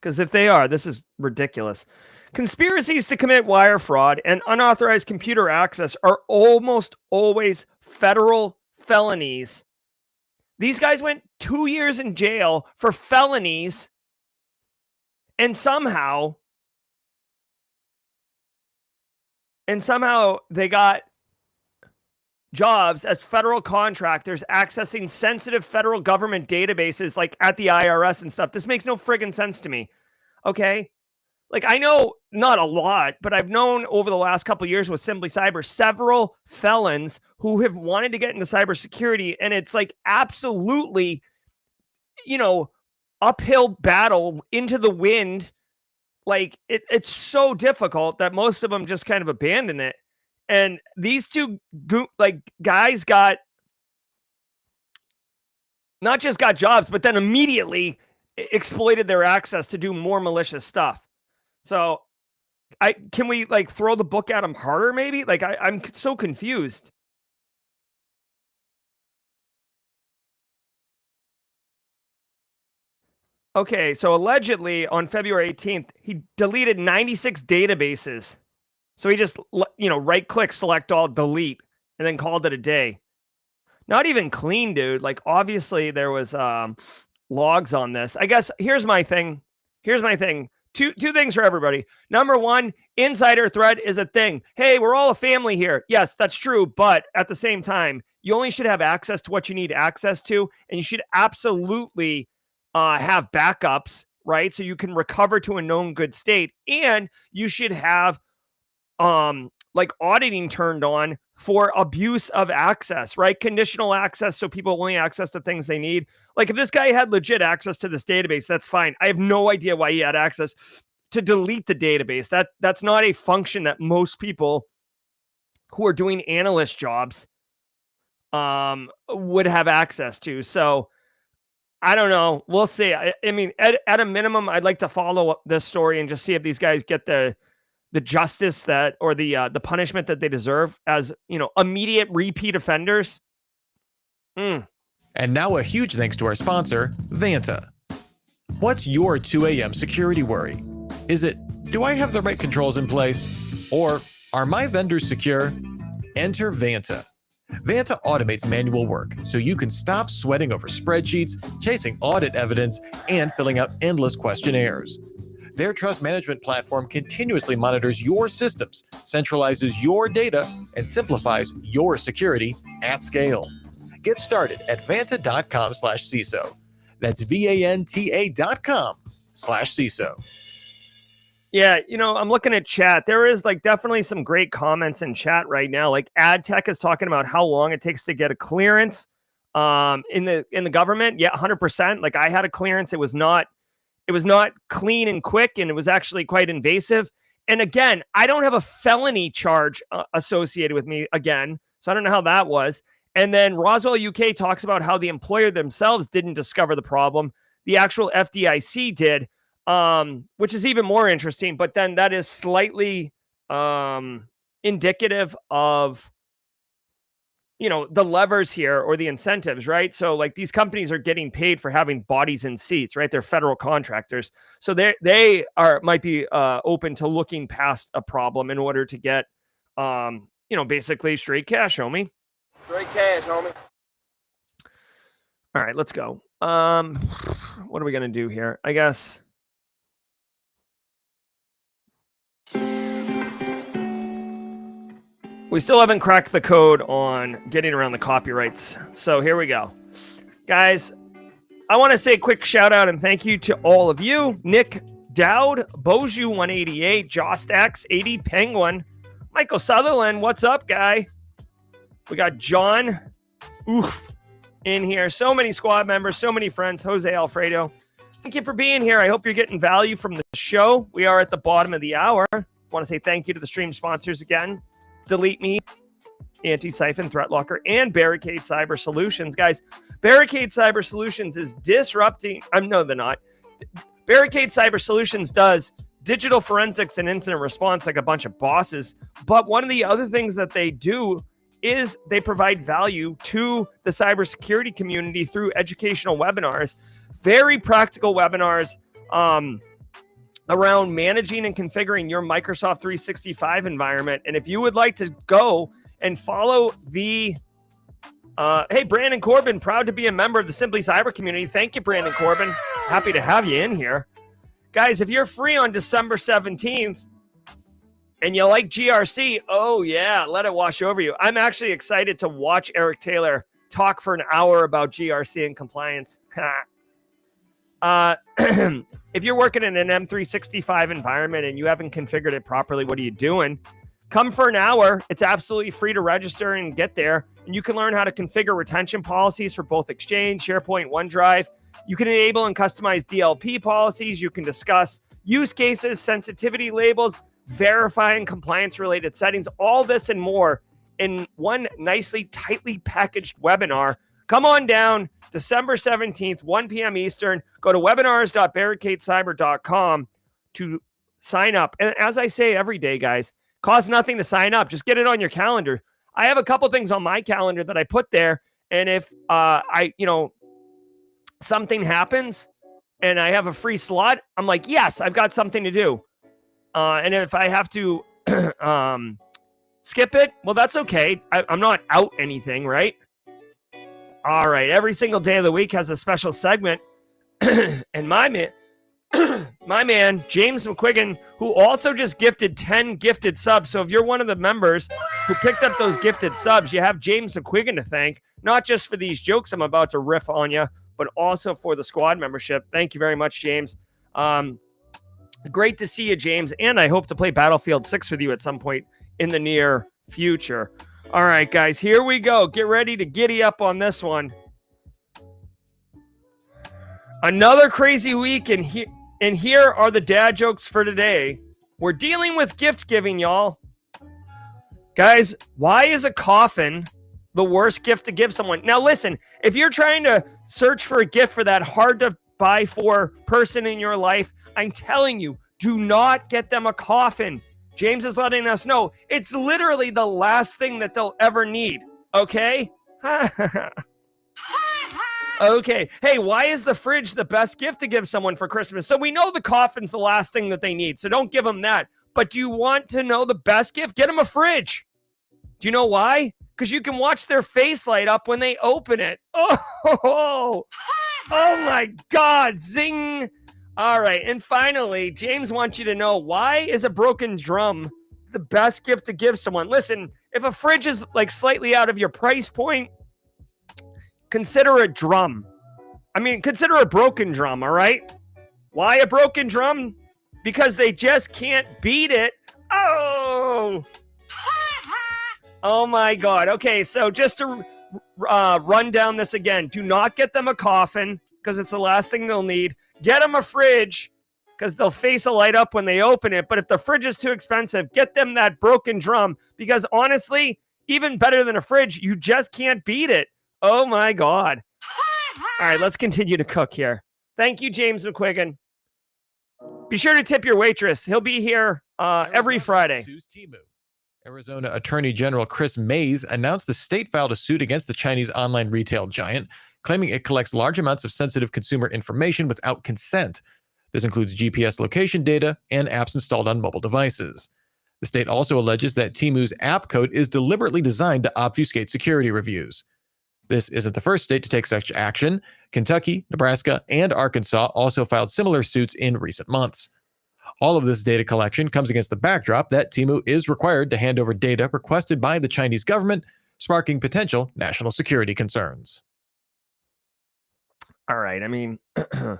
Because if they are, this is ridiculous. Conspiracies to commit wire fraud and unauthorized computer access are almost always federal felonies. These guys went 2 years in jail for felonies, and somehow they got jobs as federal contractors accessing sensitive federal government databases like at the IRS and stuff. This makes no friggin' sense to me. Okay? Like, I know not a lot, but I've known over the last couple of years with Simply Cyber several felons who have wanted to get into cybersecurity, and it's like absolutely, uphill battle into the wind. Like, it's so difficult that most of them just kind of abandon it. And these two guys not just got jobs, but then immediately exploited their access to do more malicious stuff. So can we throw the book at them harder? Maybe I'm so confused. Okay. So allegedly on February 18th, he deleted 96 databases. So he just, right click, select all, delete, and then called it a day. Not even clean, dude. Like, obviously there was logs on this. I guess here's my thing. Two things for everybody. Number one, insider threat is a thing. Hey, we're all a family here. Yes, that's true. But at the same time, you only should have access to what you need access to. And you should absolutely have backups, right? So you can recover to a known good state. And you should have auditing turned on for abuse of access, right? Conditional access, so people only access the things they need. Like, if this guy had legit access to this database, that's fine. I have no idea why he had access to delete the database. That's not a function that most people who are doing analyst jobs would have access to. So I don't know. We'll see. I mean, at a minimum, I'd like to follow up this story and just see if these guys get the justice that, or the punishment that they deserve as, immediate repeat offenders. And now a huge thanks to our sponsor, Vanta. What's your 2 a.m. security worry? Is it, do I have the right controls in place? Or are my vendors secure? Enter Vanta. Vanta automates manual work so you can stop sweating over spreadsheets, chasing audit evidence, and filling out endless questionnaires. Their trust management platform continuously monitors your systems, centralizes your data, and simplifies your security at scale. Get started at vanta.com/CISO. That's VANTA.com/CISO. Yeah, I'm looking at chat. There is definitely some great comments in chat right now. Like, AdTech is talking about how long it takes to get a clearance in the government. Yeah, 100%. Like, I had a clearance. It was not clean and quick, and it was actually quite invasive. And again, I don't have a felony charge associated with me again, so I don't know how that was. And then Roswell UK talks about how the employer themselves didn't discover the problem. The actual FDIC did, which is even more interesting. But then that is slightly indicative of, the levers here, or the incentives, right? So these companies are getting paid for having bodies in seats, right? They're federal contractors. So they might be open to looking past a problem in order to get, basically straight cash, homie. Straight cash, homie. All right, let's go. What are we going to do here? I guess. We still haven't cracked the code on getting around the copyrights. So here we go. Guys, I want to say a quick shout out and thank you to all of you. Nick Dowd, Boju188, Jostax, 80 Penguin, Michael Sutherland, what's up, guy? We got John in here. So many squad members, so many friends. Jose Alfredo, thank you for being here. I hope you're getting value from the show. We are at the bottom of the hour. I want to say thank you to the stream sponsors again. Delete Me, Anti-Siphon, Threat Locker, and Barricade Cyber Solutions. Guys, Barricade Cyber Solutions is disrupting. No, they're not. Barricade Cyber Solutions does digital forensics and incident response like a bunch of bosses. But one of the other things that they do is they provide value to the cybersecurity community through educational webinars, very practical webinars around managing and configuring your Microsoft 365 environment. And if you would like to go and follow the hey, Brandon Corbin, proud to be a member of the Simply Cyber community. Thank you, Brandon Corbin. Happy to have you in here. Guys, if you're free on December 17th and you like GRC, oh yeah, let it wash over you. I'm actually excited to watch Eric Taylor talk for an hour about GRC and compliance. If you're working in an M365 environment and you haven't configured it properly, what are you doing? Come for an hour. It's absolutely free to register and get there. And you can learn how to configure retention policies for both Exchange, SharePoint, OneDrive. You can enable and customize DLP policies. You can discuss use cases, sensitivity labels, verifying compliance-related settings, all this and more in one nicely, tightly packaged webinar. Come on down, December 17th, 1 p.m. Eastern. Go to webinars.barricadecyber.com to sign up. And as I say every day, guys, costs nothing to sign up. Just get it on your calendar. I have a couple things on my calendar that I put there. And if something happens and I have a free slot, I'm like, yes, I've got something to do. And if I have to skip it, well, that's okay. I'm not out anything, right? All right. Every single day of the week has a special segment. And my man, James McQuiggan, who also just gifted 10 gifted subs. So if you're one of the members who picked up those gifted subs, you have James McQuiggan to thank, not just for these jokes I'm about to riff on you, but also for the squad membership. Thank you very much, James. Great to see you, James. And I hope to play Battlefield 6 with you at some point in the near future. All right, guys, here we go. Get ready to giddy up on this one. Another crazy week, and here are the dad jokes for today. We're dealing with gift giving, y'all. Guys, why is a coffin the worst gift to give someone? Now, listen, if you're trying to search for a gift for that hard-to-buy-for person in your life, I'm telling you, do not get them a coffin. James is letting us know it's literally the last thing that they'll ever need, okay? Okay. Hey, why is the fridge the best gift to give someone for Christmas? So we know the coffin's the last thing that they need, so don't give them that. But do you want to know the best gift? Get them a fridge. Do you know why? Because you can watch their face light up when they open it. Oh my God. Zing. All right. And finally, James wants you to know, why is a broken drum the best gift to give someone? Listen, if a fridge is like slightly out of your price point, consider a drum. I mean, consider a broken drum, all right? Why a broken drum? Because they just can't beat it. Oh! Oh my God. Okay, so just to run down this again. Do not get them a coffin, because it's the last thing they'll need. Get them a fridge, because they'll face a light up when they open it. But if the fridge is too expensive, get them that broken drum, because honestly, even better than a fridge, you just can't beat it. Oh my God. All right, let's continue to cook here. Thank you, James McQuiggan. Be sure to tip your waitress. He'll be here every Friday. Temu. Arizona Attorney General Chris Mays announced the state filed a suit against the Chinese online retail giant, claiming it collects large amounts of sensitive consumer information without consent. This includes GPS location data and apps installed on mobile devices. The state also alleges that Temu's app code is deliberately designed to obfuscate security reviews. This isn't the first state to take such action. Kentucky, Nebraska, and Arkansas also filed similar suits in recent months. All of this data collection comes against the backdrop that Temu is required to hand over data requested by the Chinese government, sparking potential national security concerns. All right. I mean, I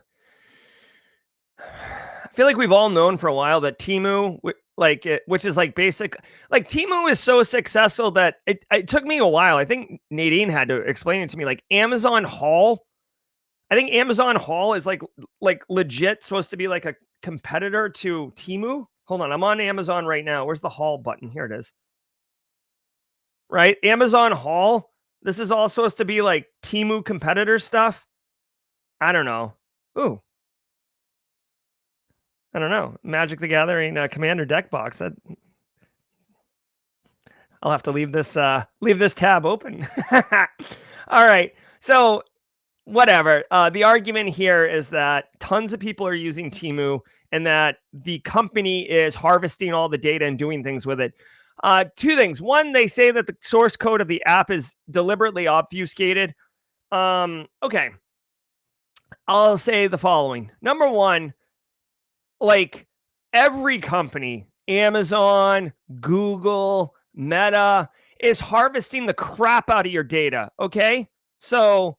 feel like we've all known for a while that Temu, which is like basic, like Temu is so successful that it took me a while. I think Nadine had to explain it to me. Like Amazon Haul, I think Amazon Haul is like legit supposed to be like a competitor to Temu. Hold on, I'm on Amazon right now. Where's the Haul button? Here it is. Right, Amazon Haul. This is all supposed to be like Temu competitor stuff. I don't know. Ooh. I don't know. Magic the Gathering Commander deck box. I'll have to leave this tab open. All right. So whatever. The argument here is that tons of people are using Temu and that the company is harvesting all the data and doing things with it. Two things. One, they say that the source code of the app is deliberately obfuscated. Okay. I'll say the following. Number one, like every company, Amazon, Google, Meta, is harvesting the crap out of your data. Okay. So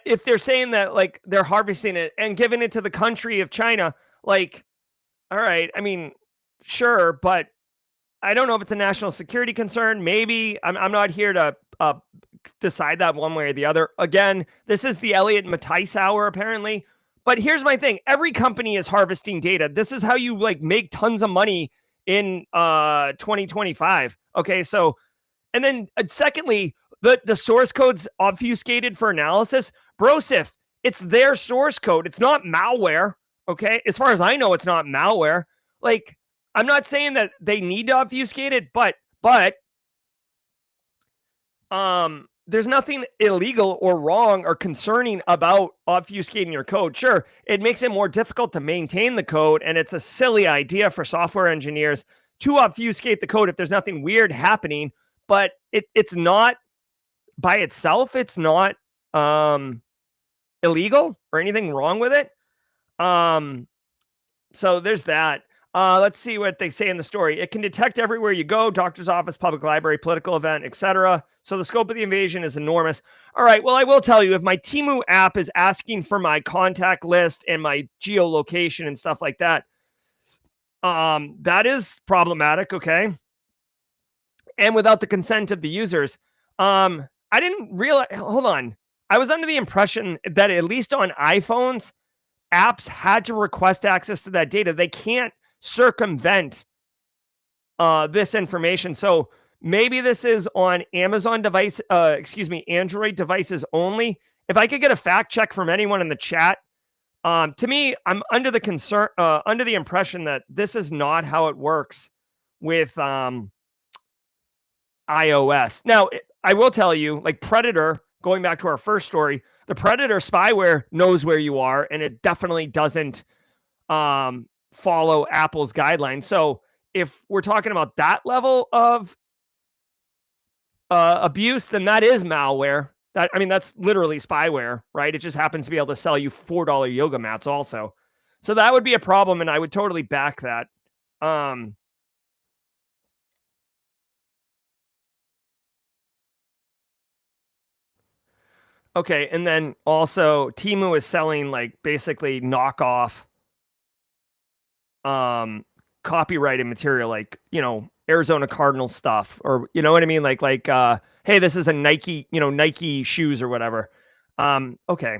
if they're saying that like they're harvesting it and giving it to the country of China, like, all right, I mean, sure, but I don't know if it's a national security concern. Maybe I'm not here to decide that one way or the other. Again, this is the Elliot Matthijs hour, apparently. But here's my thing: every company is harvesting data. This is how you like make tons of money in 2025. Okay, so and then secondly, the source code's obfuscated for analysis. Brosif, it's their source code. It's not malware. Okay, as far as I know, it's not malware. Like, I'm not saying that they need to obfuscate it, but there's nothing illegal or wrong or concerning about obfuscating your code. Sure, it makes it more difficult to maintain the code, and it's a silly idea for software engineers to obfuscate the code if there's nothing weird happening, but it's not by itself, it's not illegal or anything wrong with it. So there's that. Let's see what they say in the story. It can detect everywhere you go: doctor's office, public library, political event, etc. So the scope of the invasion is enormous. All right. Well, I will tell you, if my Temu app is asking for my contact list and my geolocation and stuff like that, that is problematic. Okay. And without the consent of the users, I didn't realize. Hold on. I was under the impression that at least on iPhones, apps had to request access to that data. They can't circumvent this information. So maybe this is on Amazon device, Android devices only. If I could get a fact check from anyone in the chat, to me, I'm under the impression that this is not how it works with iOS. Now, I will tell you, like Predator, going back to our first story, the Predator spyware knows where you are, and it definitely doesn't follow Apple's guidelines. So if we're talking about that level of abuse, then that is malware. That's literally spyware, right? It just happens to be able to sell you $4 yoga mats also. So that would be a problem, and I would totally back that. Okay, and then also Temu is selling like basically knockoff copyrighted material, like, Arizona Cardinal stuff, or you know what I mean? Like, hey, this is a Nike, Nike shoes or whatever. Okay.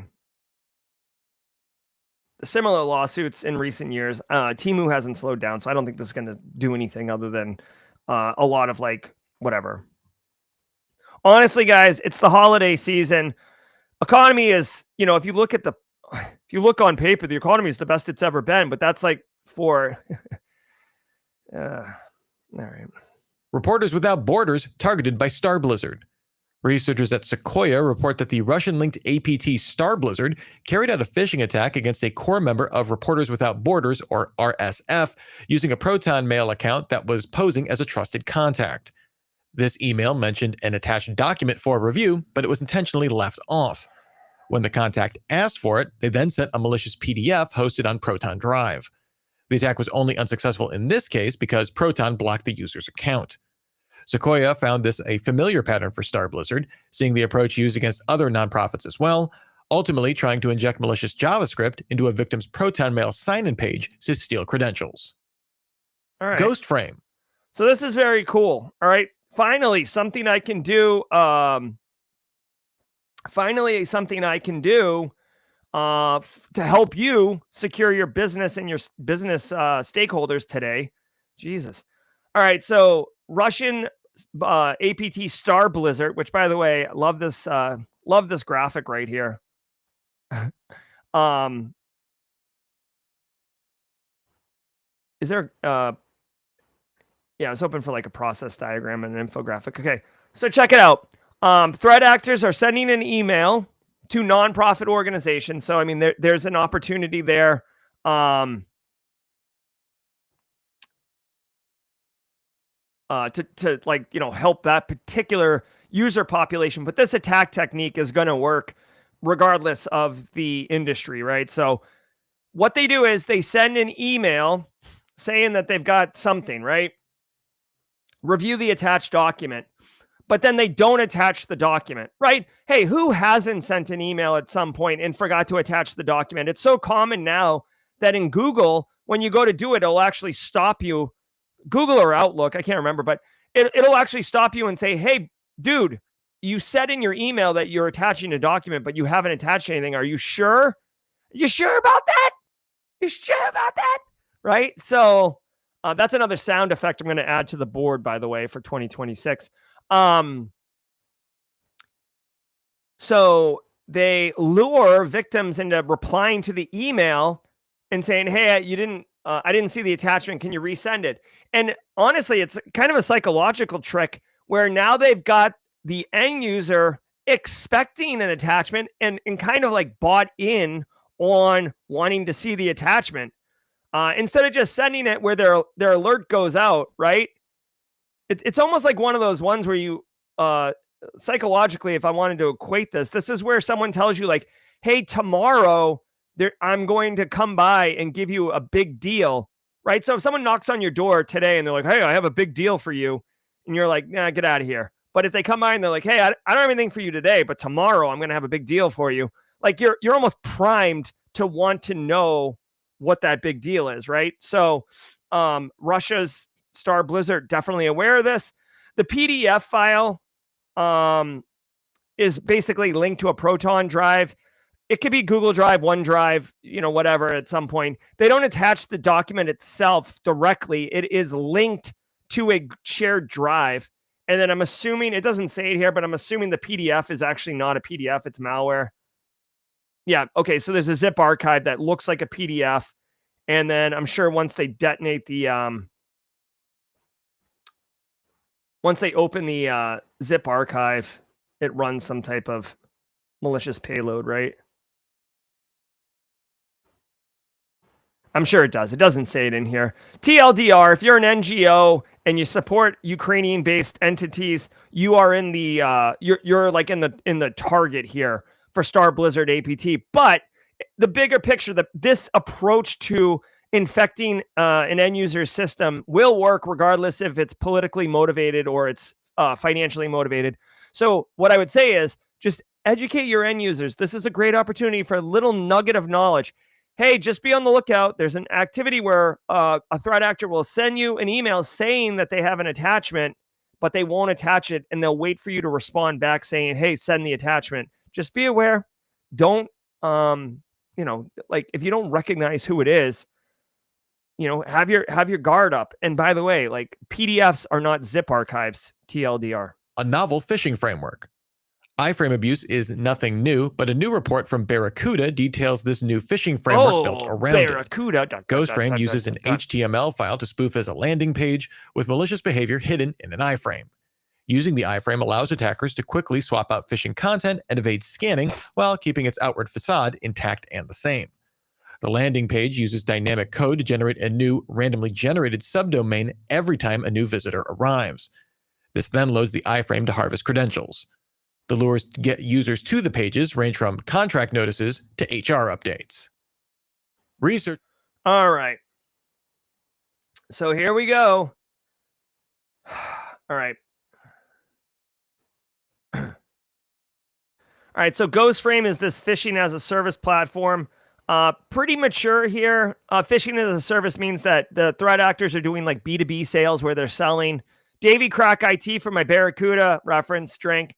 Similar lawsuits in recent years. Temu hasn't slowed down, so I don't think this is going to do anything other than a lot of like whatever. Honestly, guys, it's the holiday season. Economy is, if you look on paper, the economy is the best it's ever been, but that's like for all right. Reporters Without Borders targeted by Star Blizzard. Researchers at Sequoia report that the Russian-linked APT Star Blizzard carried out a phishing attack against a core member of Reporters Without Borders, or RSF, using a Proton Mail account that was posing as a trusted contact. This email mentioned an attached document for review, but it was intentionally left off. When the contact asked for it, they then sent a malicious PDF hosted on Proton Drive. The attack was only unsuccessful in this case because Proton blocked the user's account. Sequoia found this a familiar pattern for Star Blizzard, seeing the approach used against other nonprofits as well, ultimately trying to inject malicious JavaScript into a victim's Proton Mail sign-in page to steal credentials. All right. Ghost Frame. So this is very cool. All right. Finally, something I can do. To help you secure your business and your business stakeholders today. Jesus. All right. So Russian APT Star Blizzard, which, by the way, love this graphic right here. Is there Yeah, I was hoping for like a process diagram and an infographic. Okay, so check it out. Threat actors are sending an email to nonprofit organizations. So I mean, there's an opportunity there. To like, help that particular user population. But this attack technique is going to work regardless of the industry, right? So what they do is they send an email saying that they've got something, right? Review the attached document, but then they don't attach the document, right? Hey, who hasn't sent an email at some point and forgot to attach the document? It's so common now that in Google, when you go to do it, it'll actually stop you. Google or Outlook, I can't remember, but it'll actually stop you and say, hey, dude, you said in your email that you're attaching a document, but you haven't attached anything. Are you sure? Are you sure about that? You sure about that? Right? So that's another sound effect I'm going to add to the board, by the way, for 2026. So they lure victims into replying to the email and saying, hey, I didn't see the attachment. Can you resend it? And honestly, it's kind of a psychological trick where now they've got the end user expecting an attachment and kind of like bought in on wanting to see the attachment. Instead of just sending it where their alert goes out, right? It's almost like one of those ones where you psychologically, if I wanted to equate this is where someone tells you like, hey, tomorrow I'm going to come by and give you a big deal, right? So if someone knocks on your door today and they're like, hey, I have a big deal for you, and you're like, nah, get out of here. But if they come by and they're like, hey, I don't have anything for you today, but tomorrow I'm going to have a big deal for you, like you're almost primed to want to know what that big deal is, right? So Russia's Star Blizzard definitely aware of this. The PDF file is basically linked to a Proton drive. It could be Google Drive, OneDrive, whatever at some point. They don't attach the document itself directly. It is linked to a shared drive. And then I'm assuming, it doesn't say it here, but I'm assuming the PDF is actually not a PDF. It's malware. Yeah. Okay. So there's a zip archive that looks like a PDF. And then I'm sure once they detonate once they open the zip archive, it runs some type of malicious payload, right? I'm sure it does. It doesn't say it in here. TLDR, if you're an NGO and you support Ukrainian-based entities, you are in the you're like in the target here for Star Blizzard APT. But the bigger picture, this approach to infecting an end user system will work regardless if it's politically motivated or it's financially motivated. So what I would say is just educate your end users. This is a great opportunity for a little nugget of knowledge. Hey, just be on the lookout. There's an activity where a threat actor will send you an email saying that they have an attachment, but they won't attach it, and they'll wait for you to respond back saying, hey, send the attachment. Just be aware. Don't, like if you don't recognize who it is, have your guard up. And by the way, like PDFs are not zip archives, TLDR. A novel phishing framework. Iframe abuse is nothing new, but a new report from Barracuda details this new phishing framework built around Barracuda. it. Ghostframe uses an HTML file to spoof as a landing page with malicious behavior hidden in an iframe. Using the iframe allows attackers to quickly swap out phishing content and evade scanning while keeping its outward facade intact and the same. The landing page uses dynamic code to generate a new randomly generated subdomain every time a new visitor arrives. This then loads the iframe to harvest credentials. The lures to get users to the pages range from contract notices to HR updates. Research. All right. So here we go. All right. All right. So Ghostframe is this phishing as a service platform. Pretty mature here. Phishing as a service means that the threat actors are doing like B2B sales where they're selling. Davy Crack IT for my Barracuda reference drink.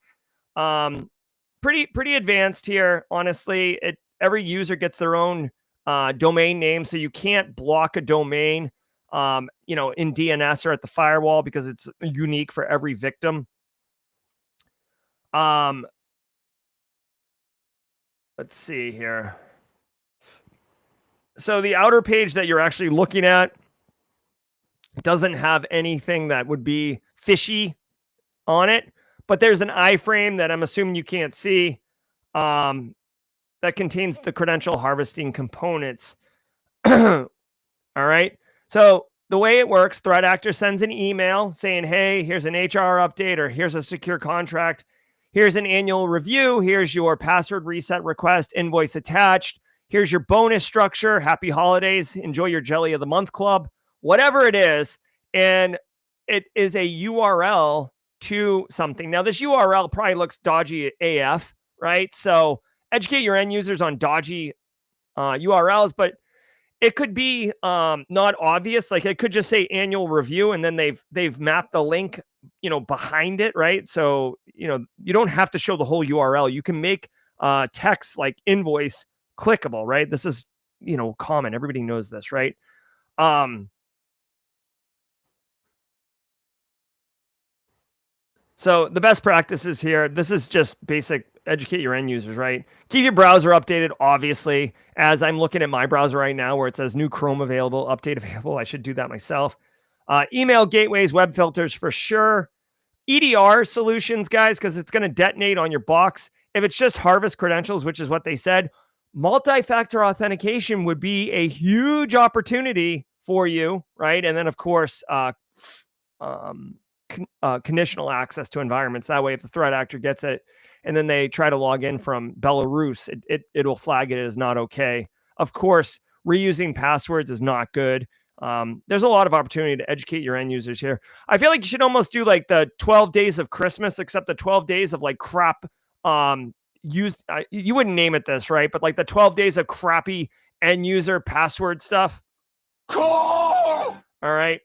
Pretty advanced here. Honestly, every user gets their own domain name, so you can't block a domain, in DNS or at the firewall because it's unique for every victim. Let's see here. So the outer page that you're actually looking at doesn't have anything that would be fishy on it, but there's an iframe that I'm assuming you can't see that contains the credential harvesting components. All right. So the way it works, threat actor sends an email saying, hey, here's an HR update, or here's a secure contract. Here's an annual review. Here's your password reset request, invoice attached. Here's your bonus structure. Happy holidays. Enjoy your Jelly of the Month club, whatever it is. And it is a URL to something. Now, this URL probably looks dodgy AF, right? So educate your end users on dodgy URLs, but it could be not obvious. Like it could just say annual review, and then they've mapped the link, behind it, right? So, you don't have to show the whole URL. You can make text like invoice clickable, right? This is, common. Everybody knows this, right? So the best practices here, this is just basic educate your end users, right? Keep your browser updated, obviously. As I'm looking at my browser right now where it says new Chrome available, update available, I should do that myself. Email gateways, web filters for sure. EDR solutions, guys, because it's going to detonate on your box. If it's just harvest credentials, which is what they said, multi-factor authentication would be a huge opportunity for you, right? And then, of course, conditional access to environments. That way, if the threat actor gets it and then they try to log in from Belarus, it'll flag it as not okay. Of course, reusing passwords is not good. There's a lot of opportunity to educate your end users here. I feel like you should almost do like the 12 days of Christmas, except the 12 days of like crap. You wouldn't name it this, right? But like the 12 days of crappy end user password stuff. Cool. All right.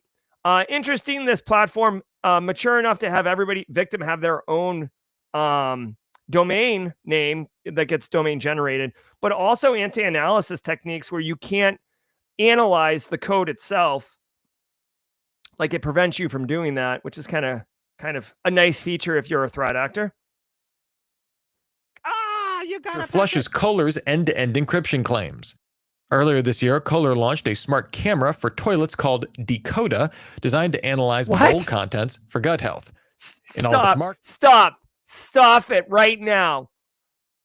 Interesting. This platform mature enough to have everybody victim have their own domain name that gets domain generated, but also anti-analysis techniques where you can't analyze the code itself. Like it prevents you from doing that, which is kind of a nice feature if you're a threat actor. You got Flushes Kohler's end-to-end encryption claims. Earlier this year, Kohler launched a smart camera for toilets called Decoda, designed to analyze bowl contents for gut health. Stop it right now.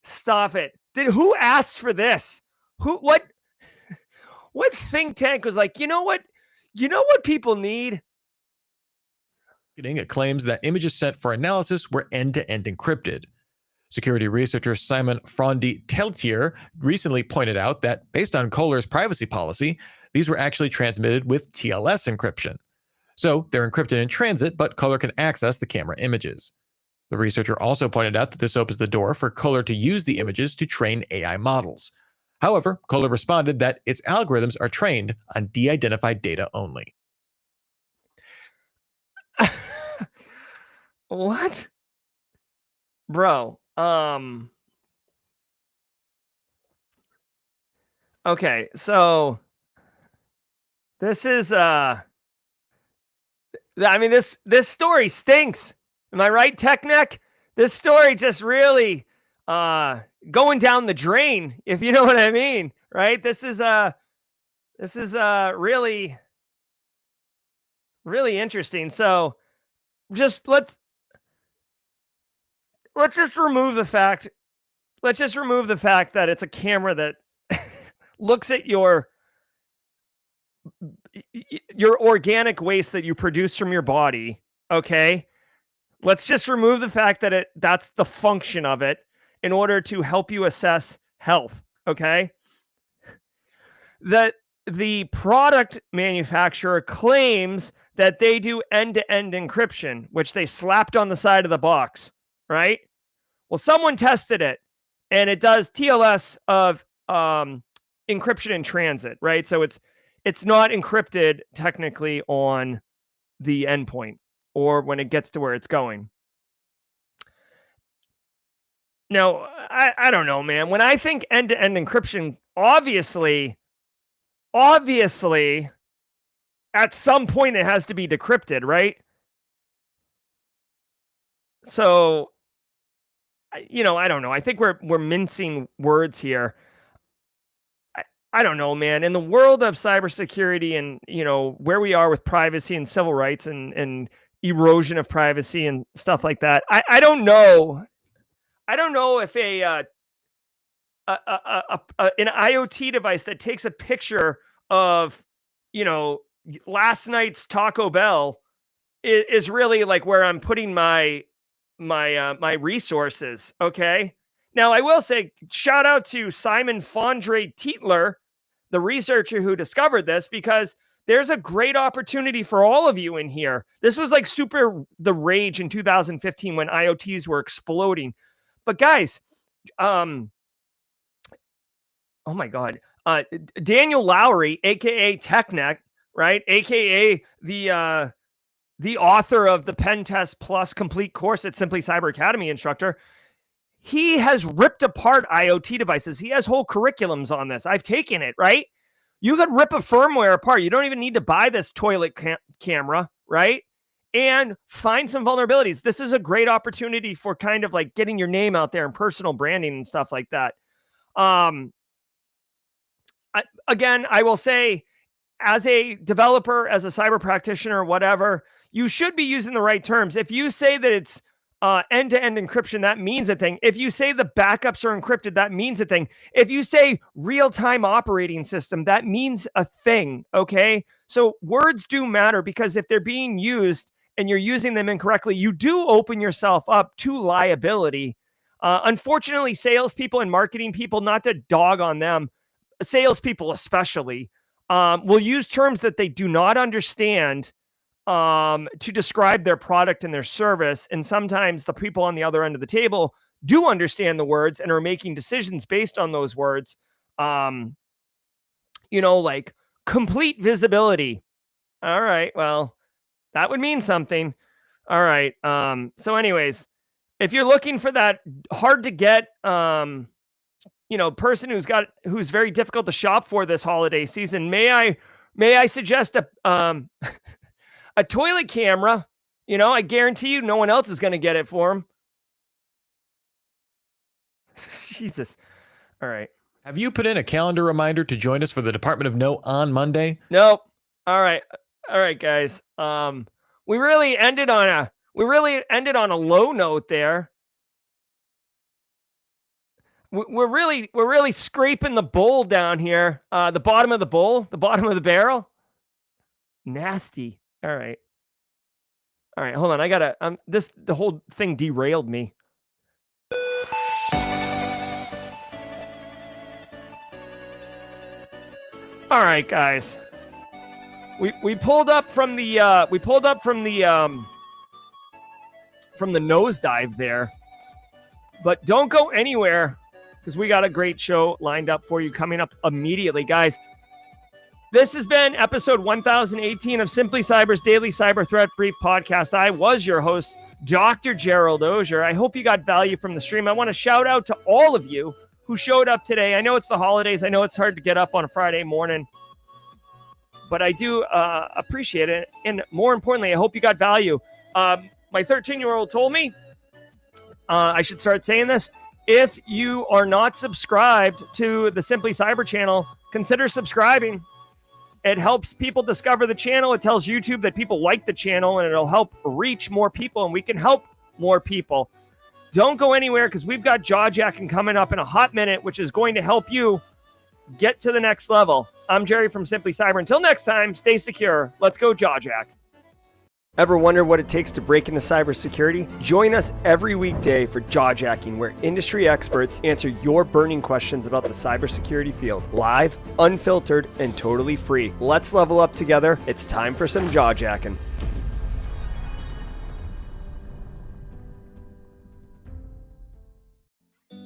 Stop it. Who asked for this? What think tank was like, you know what people need? It claims that images sent for analysis were end-to-end encrypted. Security researcher Simon Frondi-Teltier recently pointed out that based on Kohler's privacy policy, these were actually transmitted with TLS encryption. So they're encrypted in transit, but Kohler can access the camera images. The researcher also pointed out that this opens the door for Kohler to use the images to train AI models. However, Kohler responded that its algorithms are trained on de-identified data only. What? Bro, okay, so this is this story stinks. Am I right, Tech Neck? This story just really going down the drain, if you know what I mean, right? This is really, really interesting. So just let's just remove the fact. Let's just remove the fact that it's a camera that looks at your organic waste that you produce from your body. Okay. Let's just remove the fact that that's the function of it in order to help you assess health. Okay. That the product manufacturer claims that they do end-to-end encryption, which they slapped on the side of the box, right? Well, someone tested it and it does TLS of encryption in transit, right? So it's not encrypted technically on the endpoint or when it gets to where it's going. Now, I don't know, man. When I think end-to-end encryption, obviously, at some point it has to be decrypted, right? So, I don't know. I think we're mincing words here. I don't know, man. In the world of cybersecurity and, where we are with privacy and civil rights and erosion of privacy and stuff like that, I don't know. I don't know if an IoT device that takes a picture of, last night's Taco Bell is really like where I'm putting my resources. Okay. Now I will say shout out to Simon Fondre Tietler, the researcher who discovered this, because there's a great opportunity for all of you in here. This was like super the rage in 2015 when IoTs were exploding. But guys, oh my God, Daniel Lowry, aka TechNet, right, aka the author of the Pen Test Plus complete course at Simply Cyber Academy instructor, he has ripped apart IoT devices. He has whole curriculums on this. I've taken it, right? You could rip a firmware apart. You don't even need to buy this toilet camera, right? And find some vulnerabilities. This is a great opportunity for kind of like getting your name out there and personal branding and stuff like that. Again, I will say, as a developer, as a cyber practitioner, whatever, you should be using the right terms. If you say that it's end-to-end encryption, that means a thing. If you say the backups are encrypted, that means a thing. If you say real-time operating system, that means a thing, okay? So words do matter, because if they're being used and you're using them incorrectly, you do open yourself up to liability. Unfortunately, salespeople and marketing people, not to dog on them, salespeople especially, will use terms that they do not understand to describe their product and their service. And sometimes the people on the other end of the table do understand the words and are making decisions based on those words. Like complete visibility. All right, well, that would mean something. All right. So anyways, if you're looking for that hard to get, person who's very difficult to shop for this holiday season, may I suggest a a toilet camera? I guarantee you no one else is going to get it for him. Jesus. All right. Have you put in a calendar reminder to join us for the Department of No on Monday? Nope. All right, guys. We really ended on a low note there. We're really scraping the bowl down here. The bottom of the bowl, the bottom of the barrel. Nasty. All right. Hold on. I gotta. The whole thing derailed me. All right, guys. We pulled up from the nosedive there, but don't go anywhere, because we got a great show lined up for you coming up immediately, guys. This has been episode 1018 of Simply Cyber's Daily Cyber Threat Brief podcast. I was your host, Dr. Gerald Auger. I hope you got value from the stream. I want to shout out to all of you who showed up today. I know it's the holidays. I know it's hard to get up on a Friday morning, but I do appreciate it. And more importantly, I hope you got value. My 13-year-old told me I should start saying this. If you are not subscribed to the Simply Cyber channel, consider subscribing. It helps people discover the channel. It tells YouTube that people like the channel, and it'll help reach more people, and we can help more people. Don't go anywhere, because we've got Jawjacking coming up in a hot minute, which is going to help you get to the next level. I'm Jerry from Simply Cyber. Until next time, stay secure. Let's go Jawjack. Ever wonder what it takes to break into cybersecurity? Join us every weekday for Jawjacking, where industry experts answer your burning questions about the cybersecurity field. Live, unfiltered, and totally free. Let's level up together. It's time for some Jawjacking.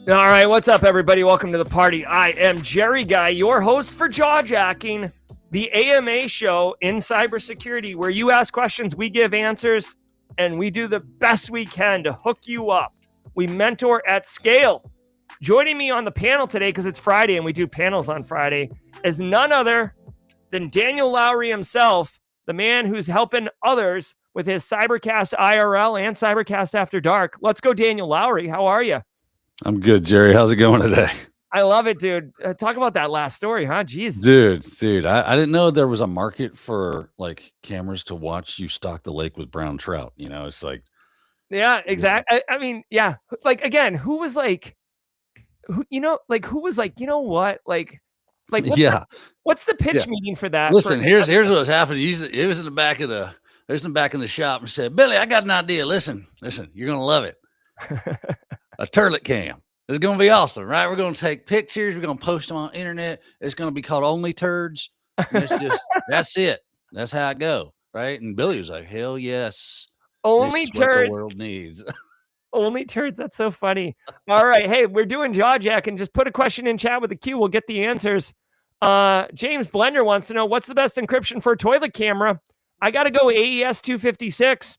All right, what's up, everybody? Welcome to the party. I am Jerry Guy, your host for Jawjacking, the AMA show in cybersecurity, where you ask questions, we give answers, and we do the best we can to hook you up. We mentor at scale. Joining me on the panel today, because it's Friday and we do panels on Friday, is none other than Daniel Lowry himself, the man who's helping others with his Cybercast IRL and Cybercast After Dark. Let's go, Daniel Lowry. How are you? I'm good, Jerry. How's it going today? I love it, dude. Talk about that last story, huh? Jeez. Dude, I didn't know there was a market for like cameras to watch you stock the lake with brown trout. You know, it's like, Yeah, exactly. I mean, yeah. Like again, who was like, who was like, you know what, like yeah, what's the pitch yeah. meeting for that? Listen, here's what's happened. It was in the back of the shop and said, Billy, I got an idea. Listen, you're gonna love it. A turlet cam. It's gonna be awesome, right? We're gonna take pictures. We're gonna post them on internet. It's gonna be called Only Turds. And it's just that's it. That's how it go, right? And Billy was like, hell yes. Only This is what the turds. world needs. Only turds. That's so funny. All right. Hey, we're doing jaw jacking. Just put a question in chat with the Q. We'll get the answers. James Blender wants to know, what's the best encryption for a toilet camera? I got to go AES 256.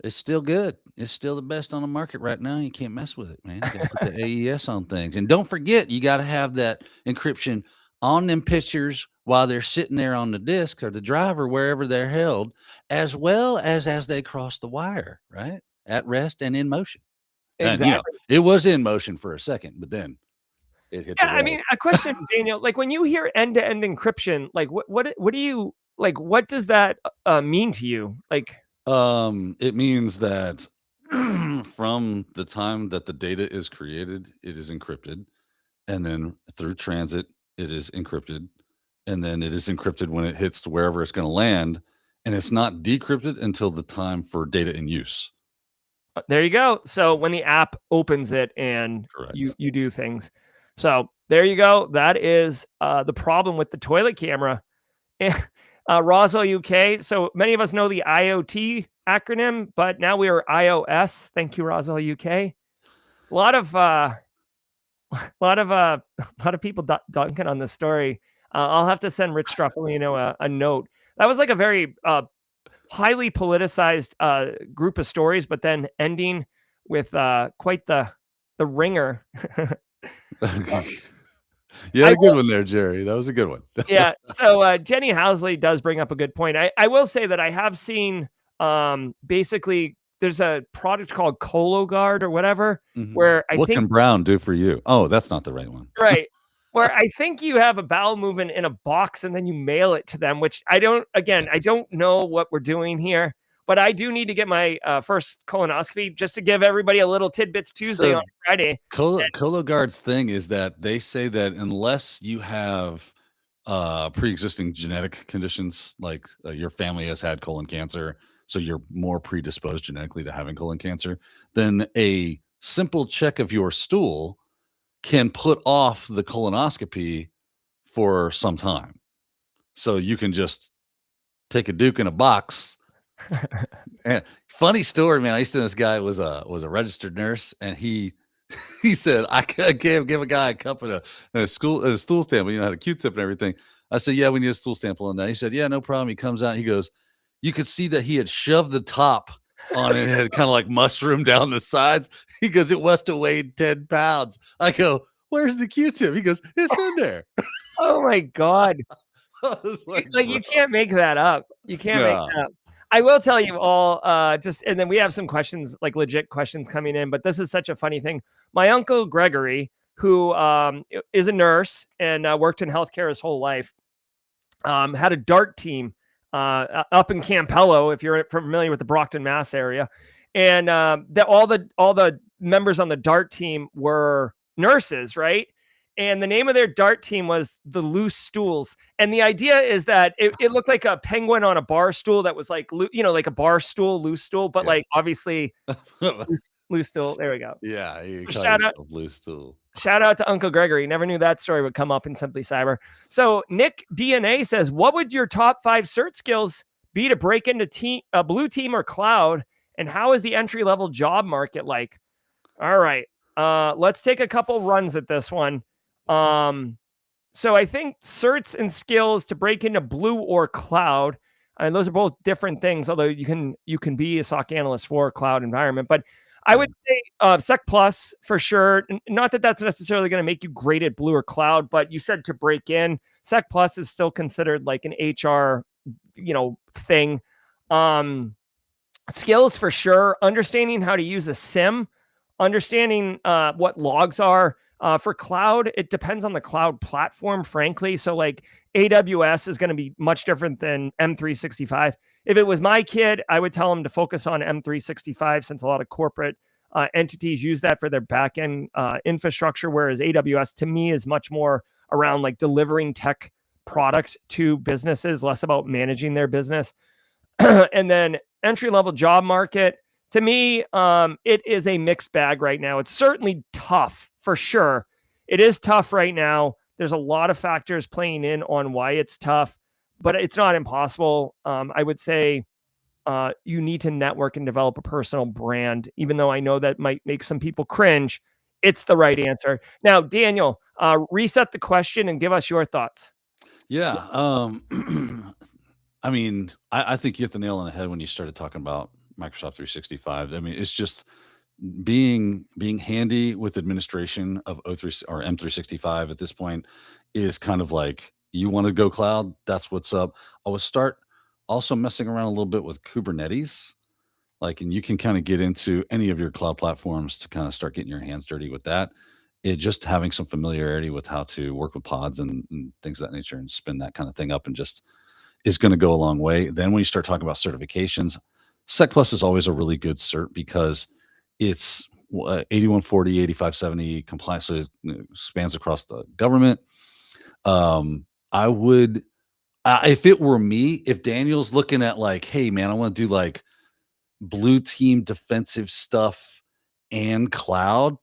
It's still good. It's still the best on the market right now. You can't mess with it, man. You got to put the AES on things. And don't forget, you got to have that encryption on them pictures while they're sitting there on the disk or the drive or wherever they're held, as well as they cross the wire, right? At rest and in motion. Exactly. And, it was in motion for a second, but then it hit the wall. I mean, a question, Daniel, like when you hear end-to-end encryption, like what do you, like, what does that mean to you? Like, it means that from the time that the data is created, it is encrypted, and then through transit, it is encrypted, and then it is encrypted when it hits to wherever it's going to land, and it's not decrypted until the time for data in use. There you go. So when the app opens it and you do things. So there you go. That is the problem with the toilet camera. Roswell, UK. So many of us know the IoT acronym, but now we are iOS. Thank you, Roswell, UK. A lot of people dunking on this story. I'll have to send Rich Struffolino a note. That was like a very highly politicized group of stories, but then ending with quite the ringer. You had a good one there, Jerry. That was a good one. Yeah. So Jenny Housley does bring up a good point. I will say that I have seen basically there's a product called ColoGuard or whatever, where what can Brown do for you? Oh, that's not the right one. Right. Where I think you have a bowel movement in a box and then you mail it to them, which I don't know what we're doing here, but I do need to get my first colonoscopy just to give everybody a little tidbits Tuesday on Friday. ColoGuard's thing is that they say that unless you have pre-existing genetic conditions, like your family has had colon cancer, so you're more predisposed genetically to having colon cancer, then a simple check of your stool can put off the colonoscopy for some time. So you can just take a Duke in a box. And funny story, man. I used to know this guy was a registered nurse, and he said, I can't give a guy a cup and a stool sample, had a Q-tip and everything. I said, yeah, we need a stool sample on that. He said, yeah, no problem. He comes out, he goes, you could see that he had shoved the top on it and had kind of like mushroomed down the sides. He goes, it must have weighed 10 pounds. I go, where's the Q-tip? He goes, it's in there. Oh my God. Like you can't make that up. You can't make that up. I will tell you all, and then we have some questions, like legit questions coming in, but this is such a funny thing. My uncle Gregory, who is a nurse and worked in healthcare his whole life, had a dart team up in Campello, if you're familiar with the Brockton, Mass area. And all the members on the dart team were nurses, right? And the name of their dart team was the Loose Stools. And the idea is that it looked like a penguin on a bar stool that was like, like a bar stool, loose stool, but like obviously loose stool. There we go. Yeah. Shout out loose stool. Shout out to Uncle Gregory. Never knew that story would come up in Simply Cyber. So Nick DNA says, what would your top 5 cert skills be to break into blue team or cloud? And how is the entry-level job market like? All right. Let's take a couple runs at this one. So I think certs and skills to break into blue or cloud, and those are both different things, although you can be a SOC analyst for a cloud environment. But I would say Sec Plus for sure. Not that that's necessarily going to make you great at blue or cloud, but you said to break in, Sec Plus is still considered like an HR, thing. Skills for sure. Understanding how to use a SIM, understanding what logs are. For cloud, it depends on the cloud platform, frankly. So like AWS is going to be much different than M365. If it was my kid, I would tell him to focus on M365 since a lot of corporate entities use that for their backend infrastructure, whereas AWS to me is much more around like delivering tech product to businesses, less about managing their business. And then entry-level job market, to me, it is a mixed bag right now. It's certainly tough for sure. It is tough right now. There's a lot of factors playing in on why it's tough, but it's not impossible. I would say you need to network and develop a personal brand, even though I know that might make some people cringe. It's the right answer. Now, Daniel, reset the question and give us your thoughts. Yeah. I mean, I think you hit the nail on the head when you started talking about Microsoft 365. I mean, it's just being handy with administration of O3 or M365 at this point is kind of like, you want to go cloud, that's what's up. I would start also messing around a little bit with Kubernetes, like, and you can kind of get into any of your cloud platforms to kind of start getting your hands dirty with that. It just having some familiarity with how to work with pods and things of that nature and spin that kind of thing up and just is going to go a long way. Then when you start talking about certifications, Sec Plus is always a really good cert because it's 8140, 8570 compliance, so it spans across the government. I would, if it were me, if Daniel's looking at like, hey man, I want to do like blue team defensive stuff and cloud,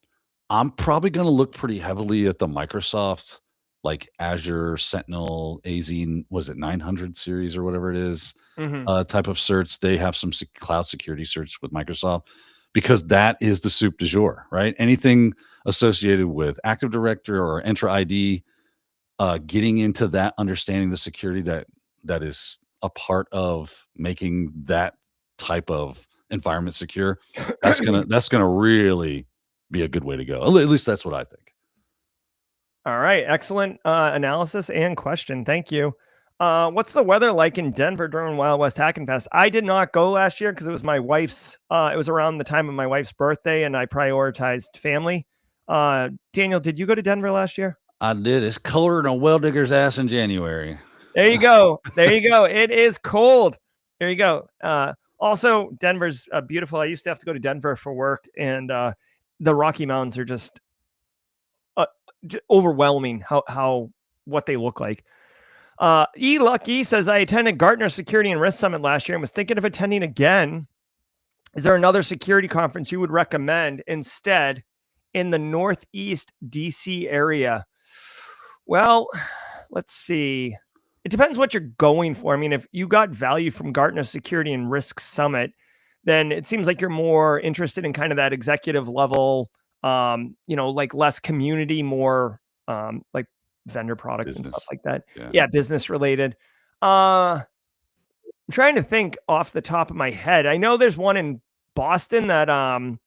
I'm probably going to look pretty heavily at the Microsoft, like Azure Sentinel AZ, was it 900 series or whatever it is, type of certs. They have some cloud security certs with Microsoft because that is the soup du jour, right? Anything associated with Active Directory or Entra ID, getting into that, understanding the security that is a part of making that type of environment secure, that's gonna really be a good way to go. At least that's what I think. All right. Excellent analysis and question. Thank you. What's the weather like in Denver during Wild West Hacking Fest? I did not go last year because it was my wife's, it was around the time of my wife's birthday and I prioritized family. Daniel, did you go to Denver last year? I did. It's colder than a well digger's ass in January. There you go. There you go. It is cold. There you go. Also, Denver's beautiful. I used to have to go to Denver for work, and the Rocky Mountains are just overwhelming how what they look like. E Lucky says, I attended Gartner Security and Risk Summit last year and was thinking of attending again. Is there another security conference you would recommend instead in the Northeast DC area? Well, let's see. It depends what you're going for. I mean, if you got value from Gartner Security and Risk Summit, then it seems like you're more interested in kind of that executive level, like less community, more like vendor product business and stuff like that. Yeah, business related. I'm trying to think off the top of my head. I know there's one in Boston that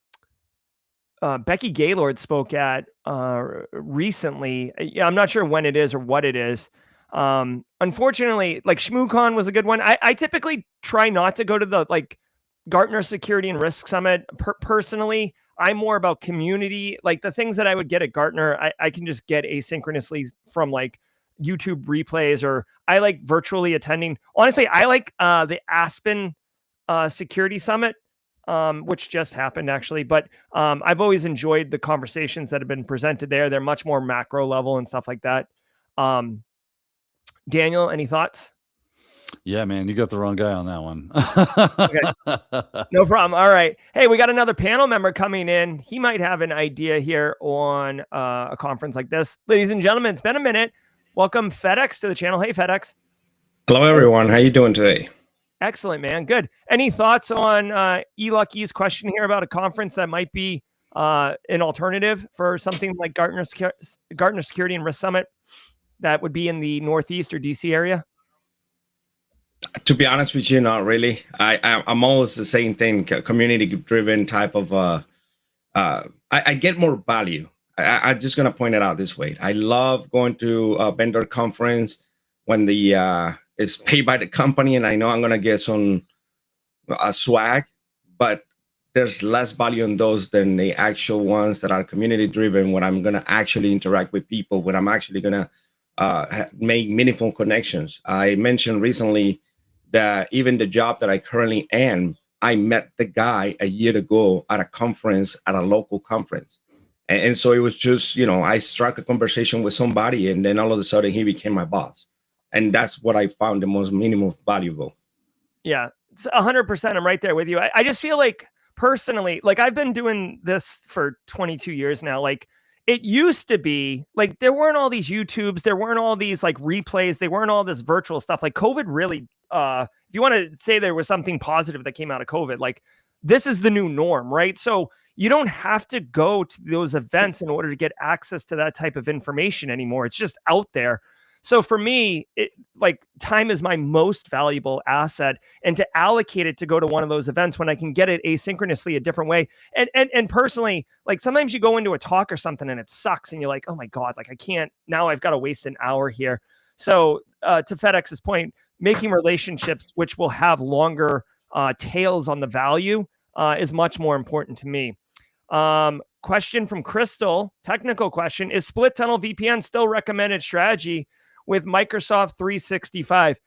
Becky Gaylord spoke at recently. Yeah, I'm not sure when it is or what it is. Unfortunately, like ShmooCon was a good one. I typically try not to go to the like Gartner Security and Risk Summit. Personally, I'm more about community. Like the things that I would get at Gartner, I can just get asynchronously from like YouTube replays, or I like virtually attending. Honestly, I like the Aspen Security Summit, which just happened actually. But I've always enjoyed the conversations that have been presented there. They're much more macro level and stuff like that. Daniel, any thoughts? Yeah, man, you got the wrong guy on that one. Okay. No problem. All right. Hey, we got another panel member coming in. He might have an idea here on a conference like this. Ladies and gentlemen, it's been a minute. Welcome FedEx to the channel. Hey, FedEx. Hello, everyone. How you doing today? Excellent, man. Good. Any thoughts on E-Lucky's question here about a conference that might be an alternative for something like Gartner Security and Risk Summit that would be in the Northeast or DC area? To be honest with you, not really. I'm always the same thing, community-driven type of. I get more value. I'm just gonna point it out this way. I love going to a vendor conference when the it's paid by the company, and I know I'm gonna get some swag. But there's less value in those than the actual ones that are community driven, when I'm going to actually interact with people, when I'm actually going to make meaningful connections. I mentioned recently that even the job that I currently am, I met the guy a year ago at a conference, at a local conference. And so it was just, I struck a conversation with somebody, and then all of a sudden he became my boss. And that's what I found the most minimal valuable. Yeah, it's 100%. I'm right there with you. I just feel like personally, like I've been doing this for 22 years now. Like it used to be like there weren't all these YouTubes, there weren't all these like replays, they weren't all this virtual stuff. Like COVID really, if you want to say there was something positive that came out of COVID, like this is the new norm, right? So you don't have to go to those events in order to get access to that type of information anymore. It's just out there. So for me, like time is my most valuable asset, and to allocate it to go to one of those events when I can get it asynchronously a different way. And personally, like sometimes you go into a talk or something and it sucks and you're like, oh my God, like I can't, now I've got to waste an hour here. So to FedEx's point, making relationships which will have longer tails on the value is much more important to me. Question from Crystal, technical question: is split tunnel VPN still recommended strategy with Microsoft 365?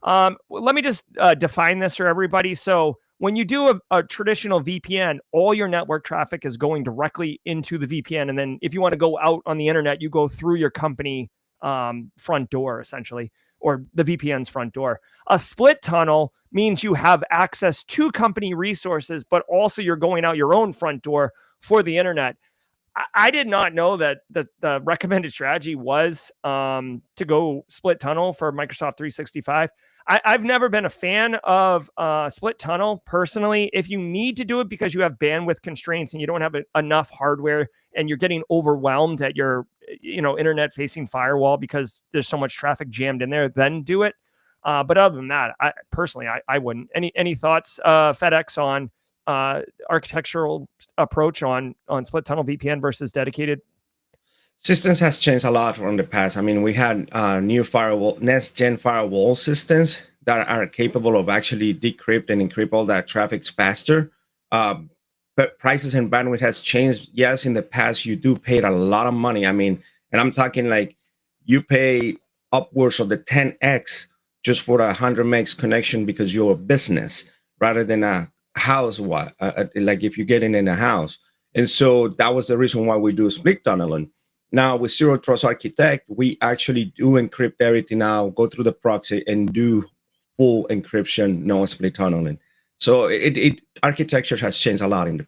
Let me just define this for everybody. So when you do a traditional VPN, all your network traffic is going directly into the VPN. And then if you want to go out on the internet, you go through your company front door, essentially, or the VPN's front door. A split tunnel means you have access to company resources, but also you're going out your own front door for the internet. I did not know that the recommended strategy was to go split tunnel for Microsoft 365. I've never been a fan of split tunnel personally. If you need to do it because you have bandwidth constraints and you don't have enough hardware and you're getting overwhelmed at your internet facing firewall because there's so much traffic jammed in there, then do it. But other than that, I wouldn't. Any thoughts, FedEx, on architectural approach on split tunnel VPN versus dedicated? Systems has changed a lot from the past. I mean, we had new next gen firewall systems that are capable of actually decrypt and encrypt all that traffic faster. But prices and bandwidth has changed. Yes, in the past you do pay a lot of money. I mean, and I'm talking like you pay upwards of the 10x just for 100 megs connection because you're a business rather than a house, like if you get in a house. And so that was the reason why we do split tunneling. Now with Zero Trust Architect, we actually do encrypt everything now, go through the proxy and do full encryption, no split tunneling. So it architecture has changed a lot in the.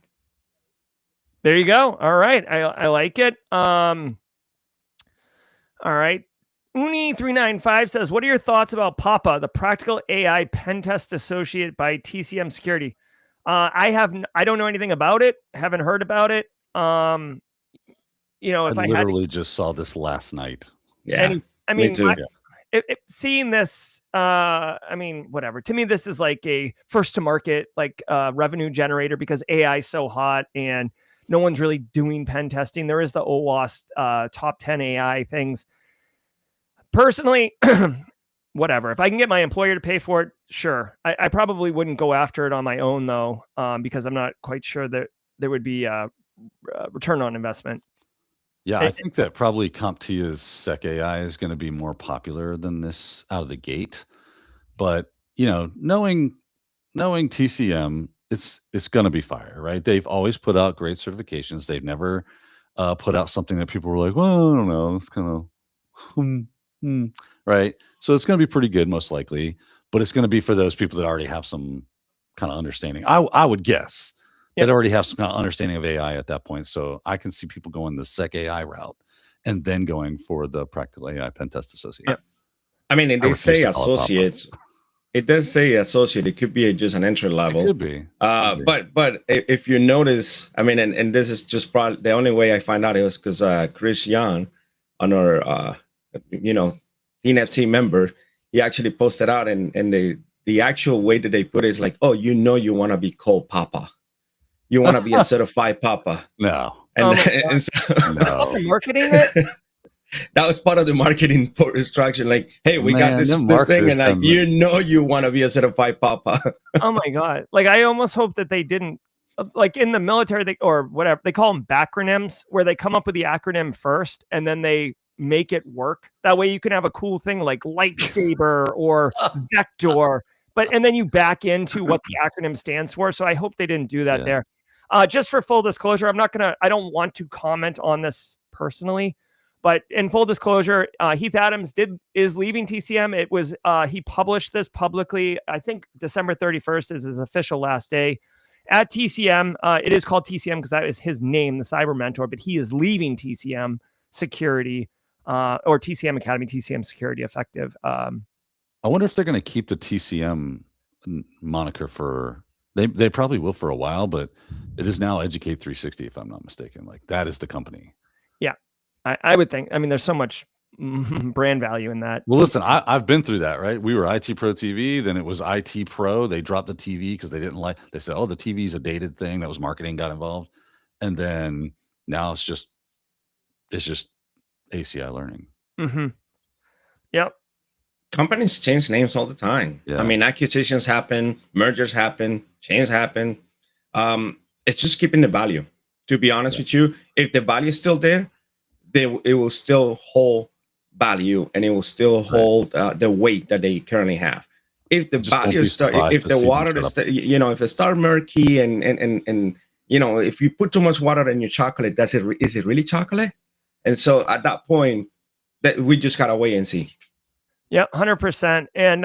There you go. All right. I like it. All right. Uni395 says, what are your thoughts about Papa, the practical AI pen test associate by TCM Security? I don't know anything about it. Haven't heard about it. If I literally just saw this last night. Yeah. I mean, me too. Seeing this, whatever. To me, this is like a first to market, like revenue generator because AI is so hot and no one's really doing pen testing. There is the OWASP top 10 AI things. Personally, whatever. If I can get my employer to pay for it, sure. I probably wouldn't go after it on my own, though, because I'm not quite sure that there would be a return on investment. Yeah, I think that probably CompTIA's Sec AI is going to be more popular than this out of the gate. But, knowing TCM, it's going to be fire, right? They've always put out great certifications. They've never put out something that people were like, well, I don't know. It's kind of, right? So it's going to be pretty good, most likely. But it's going to be for those people that already have some kind of understanding. I would guess. That already have some kind of understanding of AI at that point. So I can see people going the Sec AI route and then going for the practical AI pen test associate. Yeah. I mean, they say associate. It does say associate. It could be just an entry level. It could be. But if you notice, I mean, and this is just probably the only way I find out it was because Chris Young, on our TNFC member, he actually posted out, and the actual way that they put it is like, oh, you want to be called Papa. You want to be a certified Papa. No. And so, no. Marketing it? That was part of the marketing instruction. Like, hey, we got this thing, and like, you want to be a certified Papa. Oh my God. Like, I almost hope that they didn't like in the military, or whatever, they call them backronyms, where they come up with the acronym first and then they make it work. That way you can have a cool thing like lightsaber or vector, and then you back into what the acronym stands for. So I hope they didn't do that there. Just for full disclosure, I don't want to comment on this personally, but in full disclosure, Heath Adams is leaving TCM. It was, he published this publicly. I think December 31st is his official last day at TCM. It is called TCM because that is his name, the Cyber Mentor, but he is leaving TCM Security, or TCM Academy, TCM Security effective. I wonder if they're going to keep the TCM moniker for, they probably will for a while, but it is now Educate 360, if I'm not mistaken. Like, that is the company. Yeah, I would think. I mean, there's so much brand value in that. Well, listen, I've been through that, right? We were IT Pro TV, then it was IT Pro. They dropped the TV because they said, oh, the TV is a dated thing. That was marketing got involved. And then now it's just ACI Learning. Mm-hmm. Yep. Companies change names all the time. Yeah. I mean, acquisitions happen, mergers happen, changes happen. It's just keeping the value. To be honest with you, if the value is still there, it will still hold value, and it will still hold the weight that they currently have. If the value start, if the water is, if it start murky and if you put too much water in your chocolate, is it really chocolate? And so at that point, that we just gotta wait and see. Yeah, 100%. And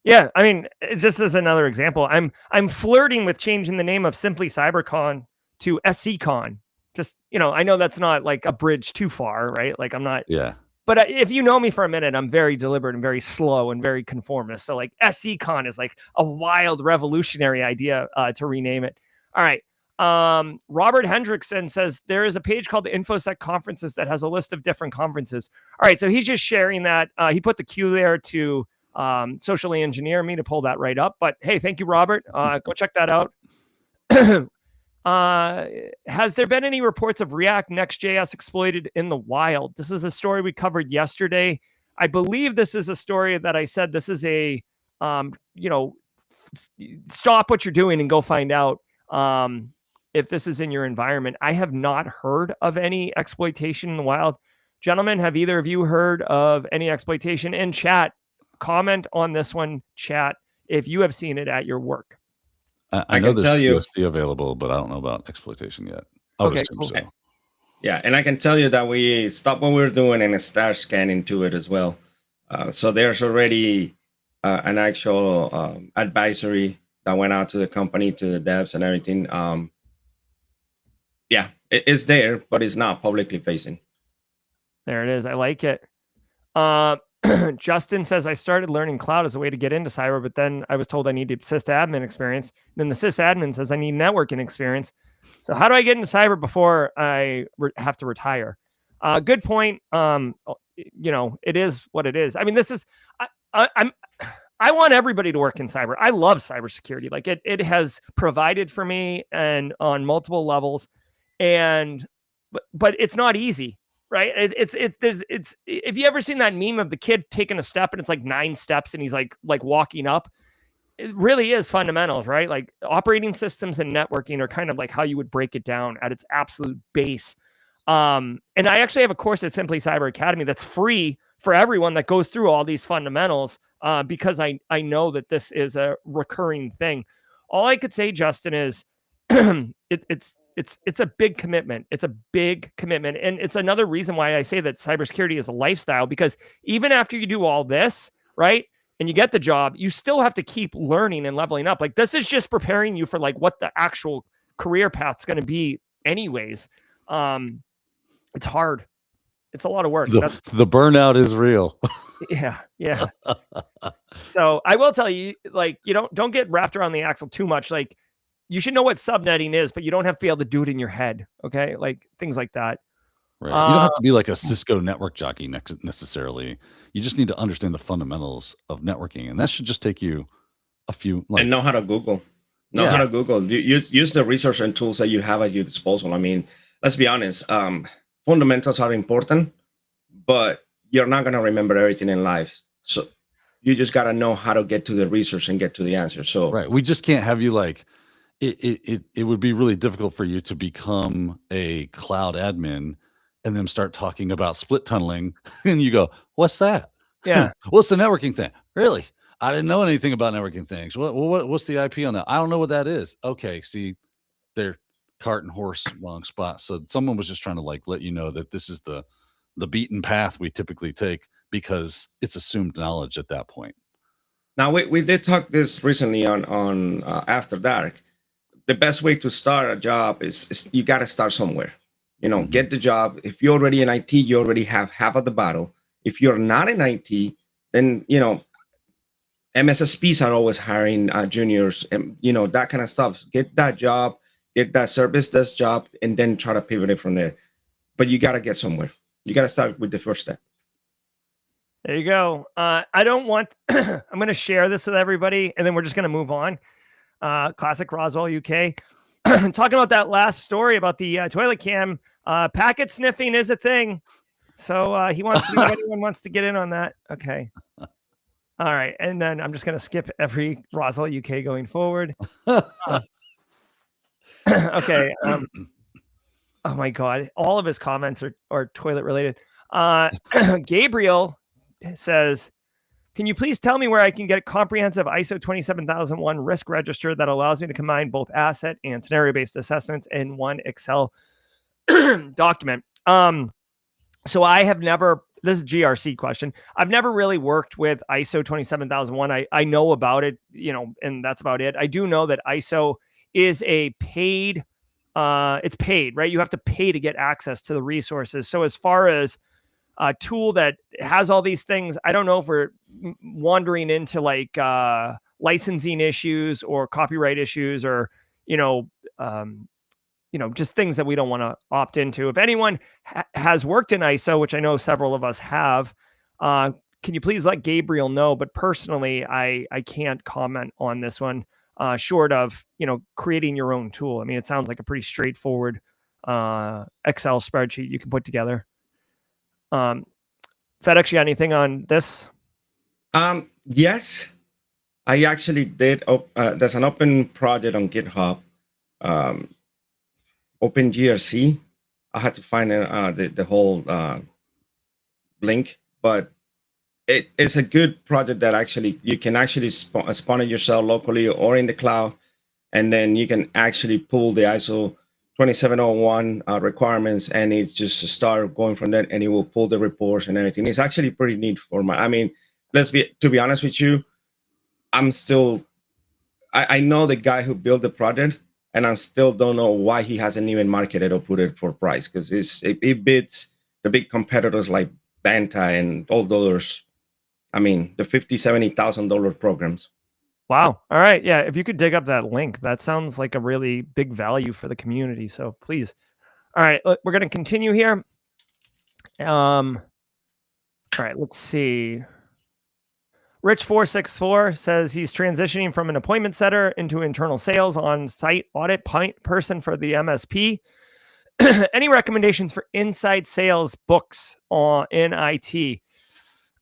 yeah, I mean, just as another example, I'm flirting with changing the name of Simply CyberCon to SCCon. Just, I know that's not like a bridge too far, right? Like I'm not. Yeah. But if you know me for a minute, I'm very deliberate and very slow and very conformist. So like SCCon is like a wild revolutionary idea to rename it. All right. Robert Hendrickson says there is a page called the InfoSec conferences that has a list of different conferences. All right. So he's just sharing that. He put the Q there to socially engineer me to pull that right up. But hey, thank you, Robert. Go check that out. Has there been any reports of React Next.js exploited in the wild? This is a story we covered yesterday. I believe this is a story that I said this is a, stop what you're doing and go find out if this is in your environment. I have not heard of any exploitation in the wild. Gentlemen, have either of you heard of any exploitation? In chat, comment on this one, chat, if you have seen it at your work. I know there's POC available, but I don't know about exploitation yet. Okay, cool. So. Yeah, and I can tell you that we stopped what we were doing and start scanning to it as well. So there's already an actual advisory that went out to the company, to the devs and everything. Yeah, it's there, but it's not publicly facing. There it is. I like it. Justin says, I started learning cloud as a way to get into cyber, but then I was told I needed sysadmin experience. Then the sysadmin says I need networking experience. So how do I get into cyber before I have to retire? Good point. It is what it is. I mean, this is, I want everybody to work in cyber. I love cybersecurity. Like it has provided for me and on multiple levels, but it's not easy. Right. It's if you ever seen that meme of the kid taking a step and it's like 9 steps and he's like walking up, it really is fundamentals, right? Like operating systems and networking are kind of like how you would break it down at its absolute base. And I actually have a course at Simply Cyber Academy that's free for everyone that goes through all these fundamentals because I know that this is a recurring thing. All I could say, Justin, is it's a big commitment. It's a big commitment. And it's another reason why I say that cybersecurity is a lifestyle, because even after you do all this, right, and you get the job, you still have to keep learning and leveling up. Like this is just preparing you for like what the actual career path's going to be anyways. It's hard. It's a lot of work. The burnout is real. Yeah. So I will tell you, like, you don't get wrapped around the axle too much. Like, you should know what subnetting is, but you don't have to be able to do it in your head. Okay. Like things like that. Right. You don't have to be like a Cisco network jockey necessarily. You just need to understand the fundamentals of networking. And that should just take you a few. And know how to Google. How to Google. Use the resource and tools that you have at your disposal. I mean, let's be honest. Fundamentals are important, but you're not going to remember everything in life. So You just got to know how to get to the resource and get to the answer. So right, we just can't have you like it would be really difficult for you to become a cloud admin and then start talking about split tunneling and you go, what's that? Yeah. What's the networking thing? Really? I didn't know anything about networking things. What's the IP on that? I don't know what that is. Okay, see, they're cart and horse wrong spot. So someone was just trying to like let you know that this is the beaten path we typically take because it's assumed knowledge at that point. now we did talk this recently on After Dark. The best way to start a job is you got to start somewhere. You know, get the job. If you're already in IT, you already have half of the battle. If you're not in IT, then you know MSSPs are always hiring juniors, and you know that kind of stuff. Get that job, get that service desk job, and then try to pivot it from there. But you got to get somewhere. You got to start with the first step. There you go. I don't want, I'm going to share this with everybody and then we're just going to move on. Classic Roswell UK. Talking about that last story about the toilet cam, packet sniffing is a thing. So he wants to know if anyone wants to get in on that. Okay. All right. And then I'm just going to skip every Roswell UK going forward. Okay. Oh my God. All of his comments are toilet related. Gabriel says, can you please tell me where I can get a comprehensive ISO 27001 risk register that allows me to combine both asset and scenario-based assessments in one Excel document? So I have never, this is a GRC question. I've never really worked with ISO 27001. I know about it, you know, and that's about it. I do know that ISO is a paid, it's paid, right? You have to pay to get access to the resources. So as far as a tool that has all these things, I don't know if we're wandering into like licensing issues or copyright issues or, just things that we don't want to opt into. If anyone has worked in ISO, which I know several of us have, can you please let Gabriel know? But personally, I can't comment on this one, short of, creating your own tool. I mean, it sounds like a pretty straightforward Excel spreadsheet you can put together. FedEx, you got anything on this? Yes, I actually did. There's an open project on GitHub, OpenGRC. I had to find the whole link, but it's a good project that actually you can actually spawn it yourself locally or in the cloud, and then you can actually pull the ISO 2701 requirements, and it's just start going from that, and it will pull the reports and everything. It's actually pretty neat format. I mean, to be honest with you, I know the guy who built the project, and I still don't know why he hasn't even marketed or put it for price, because it beats the big competitors like Banta and all those. I mean, the $50,000-$70,000 programs. Wow. All right. Yeah. If you could dig up that link, that sounds like a really big value for the community. So please. All right. We're going to continue here. All right. Let's see. Rich464 says he's transitioning from an appointment setter into internal sales on-site audit person for the MSP. Any recommendations for inside sales books in IT?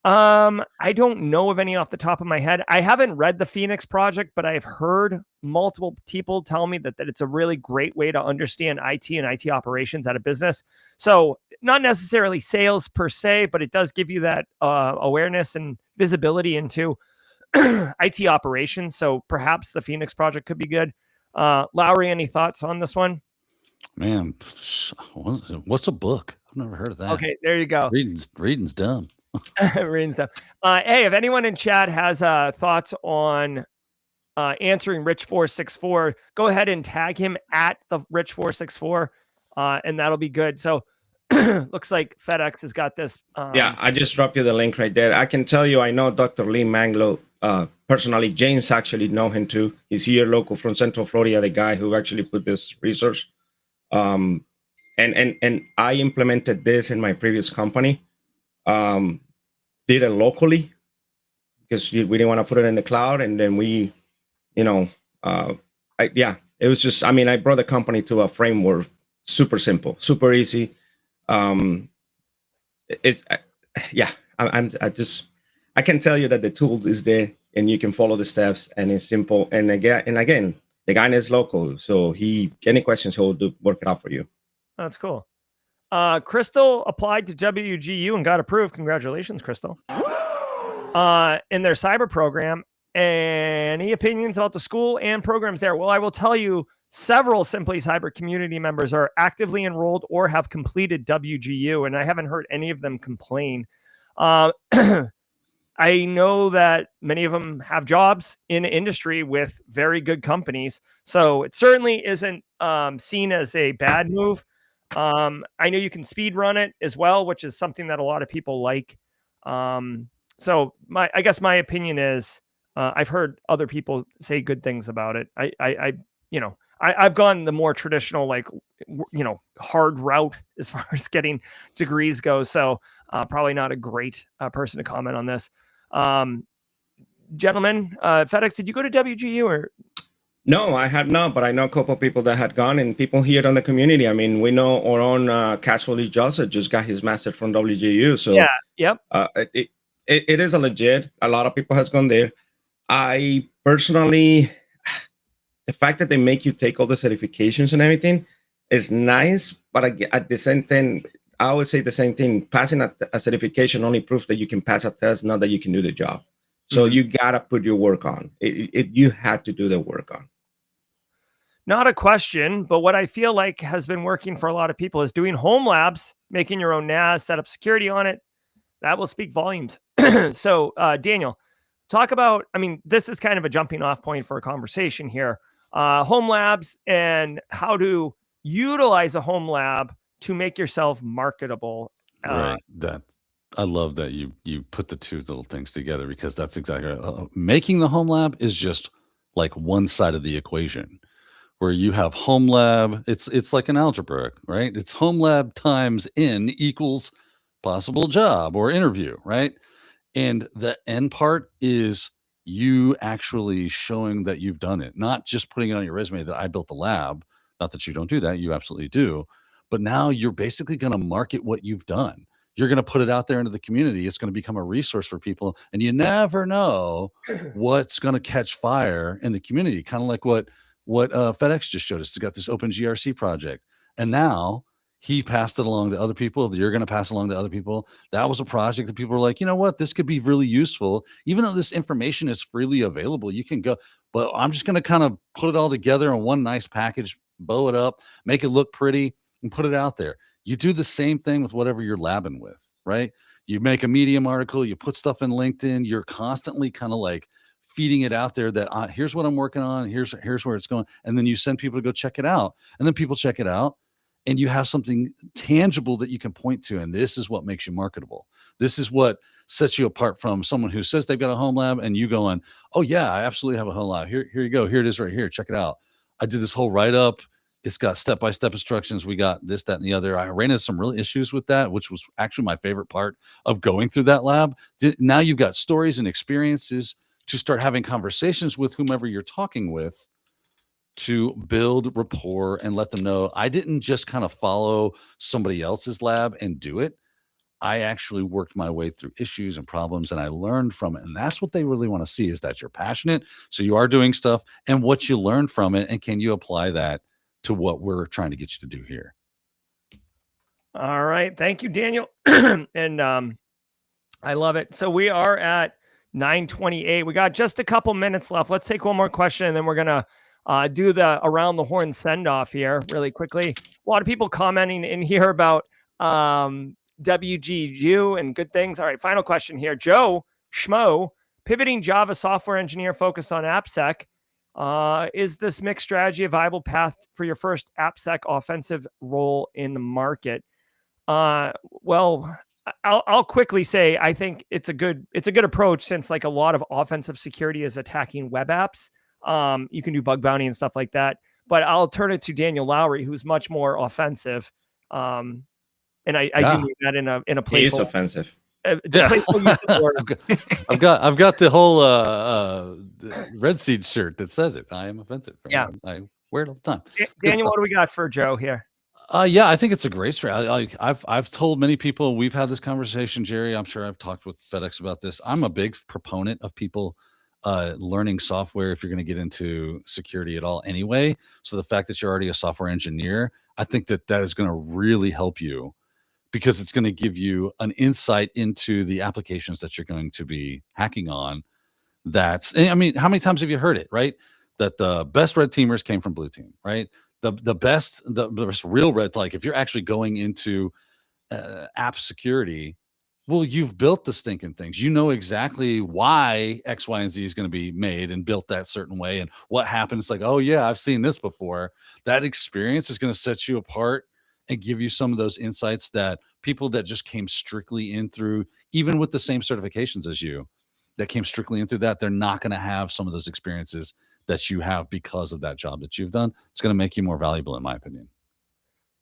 I don't know of any off the top of my head. I haven't read the Phoenix Project, but I've heard multiple people tell me that it's a really great way to understand IT and IT operations at a business. So not necessarily sales per se, but it does give you that awareness and visibility into IT operations. So perhaps the Phoenix Project could be good. Lowry, any thoughts on this one? Man, what's a book? I've never heard of that. Okay, there you go. Reading's dumb. Reading stuff. Hey, if anyone in chat has thoughts on answering Rich464, go ahead and tag him at the Rich464, and that'll be good. So looks like FedEx has got this. Yeah, I just dropped you the link right there. I can tell you, I know Dr. Lee Manglo personally. James actually know him too. He's here local from Central Florida, the guy who actually put this resource. And I implemented this in my previous company. Did it locally because we didn't want to put it in the cloud, and then it was just, I mean, I brought the company to a framework, super simple, super I I can tell you that the tool is there and you can follow the steps and it's simple. And again, the guy is local, so any questions he'll work it out for you. That's cool. Crystal applied to WGU and got approved. Congratulations, Crystal. In their cyber program. Any opinions about the school and programs there? Well, I will tell you, several Simply Cyber community members are actively enrolled or have completed WGU, and I haven't heard any of them complain. I know that many of them have jobs in industry with very good companies, so it certainly isn't seen as a bad move. I know you can speed run it as well, which is something that a lot of people like. So I guess my opinion is, I've heard other people say good things about it. I've gone the more traditional, like, hard route as far as getting degrees go. So probably not a great person to comment on this. Gentlemen, FedEx, did you go to WGU or? No, I had not, but I know a couple of people that had gone and people here in the community. I mean, we know our own Casualty Joseph just got his master from WGU. So yeah, yep. It is a legit. A lot of people has gone there. I personally, the fact that they make you take all the certifications and everything is nice, but at the same time, I would say the same thing. Passing a certification only proves that you can pass a test, not that you can do the job. So you gotta put your work on. You had to do the work on. Not a question, but what I feel like has been working for a lot of people is doing home labs, making your own NAS, set up security on it. That will speak volumes. So, Daniel, talk about, I mean, this is kind of a jumping off point for a conversation here. Home labs and how to utilize a home lab to make yourself marketable. Right. I love that you put the two little things together, because that's exactly making the home lab is just like one side of the equation, where you have home lab. It's like an algebra, right? It's home lab times n equals possible job or interview, right? And the end part is you actually showing that you've done it, not just putting it on your resume that I built the lab. Not that you don't do that, you absolutely do. But now you're basically going to market what you've done. You're going to put it out there into the community. It's going to become a resource for people. And you never know what's going to catch fire in the community. Kind of like what FedEx just showed us. They got this open GRC project. And now he passed it along to other people. You're going to pass along to other people. That was a project that people were like, you know what, this could be really useful. Even though this information is freely available, you can go, but I'm just going to kind of put it all together in one nice package, bow it up, make it look pretty, and put it out there. You do the same thing with whatever you're labbing with, right? You make a Medium article, you put stuff in LinkedIn, you're constantly kind of like feeding it out there that here's what I'm working on, here's where it's going. And then you send people to go check it out. And then people check it out and you have something tangible that you can point to. And this is what makes you marketable. This is what sets you apart from someone who says they've got a home lab and you going, oh yeah, I absolutely have a home lab. Here you go. Here it is right here. Check it out. I did this whole write-up. It's got step-by-step instructions. We got this, that, and the other. I ran into some real issues with that, which was actually my favorite part of going through that lab. Now you've got stories and experiences to start having conversations with whomever you're talking with to build rapport and let them know I didn't just kind of follow somebody else's lab and do it. I actually worked my way through issues and problems and I learned from it. And that's what they really want to see, is that you're passionate. So you are doing stuff and what you learned from it. And can you apply that to what we're trying to get you to do here? All right. Thank you, Daniel. And I love it. So we are at 9:28. We got just a couple minutes left. Let's take one more question and then we're going to do the around the horn send off here really quickly. A lot of people commenting in here about WGU and good things. All right. Final question here. Joe Schmo, pivoting Java software engineer focused on AppSec. Is this mixed strategy a viable path for your first AppSec offensive role in the market? Well, I'll quickly say I think it's a good approach, since like a lot of offensive security is attacking web apps. You can do bug bounty and stuff like that. But I'll turn it to Daniel Lowry, who's much more offensive. And I do mean that in a playful. He is offensive. Playful use of the word. I've got the whole Red Seed shirt that says it. I am offensive. Yeah, I wear it all the time. Daniel, what do we got for Joe here? Yeah, I think it's a great strategy. I've told many people, we've had this conversation, Jerry. I'm sure I've talked with FedEx about this. I'm a big proponent of people learning software if you're going to get into security at all anyway. So the fact that you're already a software engineer, I think that is going to really help you, because it's going to give you an insight into the applications that you're going to be hacking on. I mean, how many times have you heard it, right? That the best red teamers came from blue team, right? The best real red, like if you're actually going into app security, well, you've built the stinking things. You know exactly why X, Y, and Z is going to be made and built that certain way, and what happens. Like, oh yeah, I've seen this before. That experience is going to set you apart and give you some of those insights that people that just came strictly in through, even with the same certifications as you, that came strictly in through that, they're not going to have some of those experiences that you have because of that job that you've done. It's going to make you more valuable, in my opinion.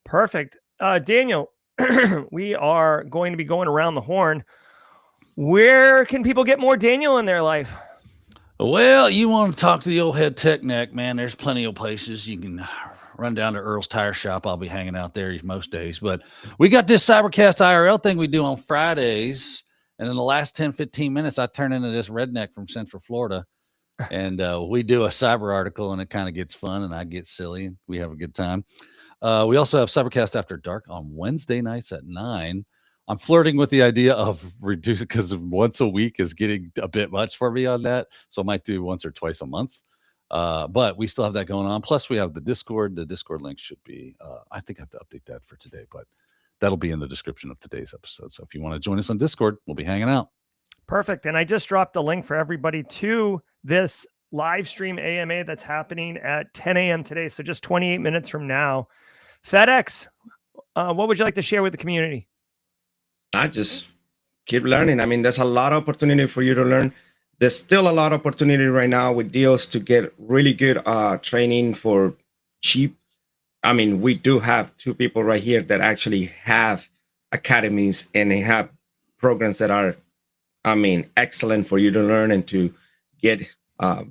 Perfect. Daniel, we are going to be going around the horn. Where can people get more Daniel in their life? Well, you want to talk to the old head tech neck, man, there's plenty of places. You can run down to Earl's Tire Shop. I'll be hanging out there most days. But we got this Cybercast IRL thing we do on Fridays. And in the last 10, 15 minutes, I turn into this redneck from Central Florida. And we do a cyber article, and it kind of gets fun, and I get silly, and we have a good time. We also have Cybercast After Dark on Wednesday nights at 9. I'm flirting with the idea of reducing, because once a week is getting a bit much for me on that. So I might do once or twice a month. But we still have that going on. Plus, we have the Discord. The Discord link should be, I think I have to update that for today, but that'll be in the description of today's episode. So if you want to join us on Discord, we'll be hanging out. Perfect. And I just dropped a link for everybody to this live stream AMA that's happening at 10 a.m. today. So just 28 minutes from now. FedEx, what would you like to share with the community? I just keep learning. I mean, there's a lot of opportunity for you to learn. There's still a lot of opportunity right now with deals to get really good training for cheap. I mean, we do have 2 people right here that actually have academies, and they have programs that are, I mean, excellent for you to learn and to get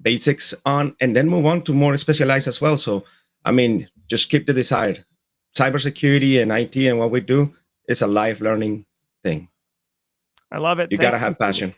basics on, and then move on to more specialized as well. So, I mean, just keep the desire. Cybersecurity and IT and what we do, it's a life learning thing. I love it. You got to have passion.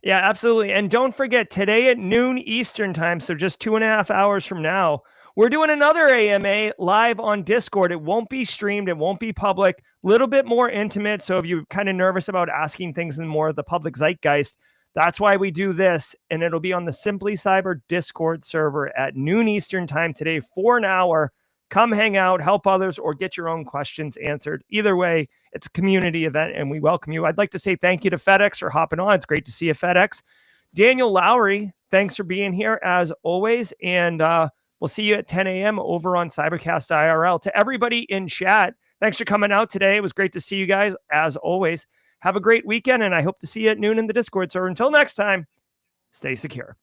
Yeah, absolutely. And don't forget, today at noon Eastern time, so just 2.5 hours from now, we're doing another AMA live on Discord. It won't be streamed. It won't be public. A little bit more intimate. So if you're kind of nervous about asking things in more of the public zeitgeist, that's why we do this. And it'll be on the Simply Cyber Discord server at noon Eastern time today for an hour. Come hang out, help others, or get your own questions answered. Either way, it's a community event, and we welcome you. I'd like to say thank you to FedEx for hopping on. It's great to see you, FedEx. Daniel Lowry, thanks for being here as always. And we'll see you at 10 a.m. over on Cybercast IRL. To everybody in chat, thanks for coming out today. It was great to see you guys as always. Have a great weekend, and I hope to see you at noon in the Discord. So until next time, stay secure.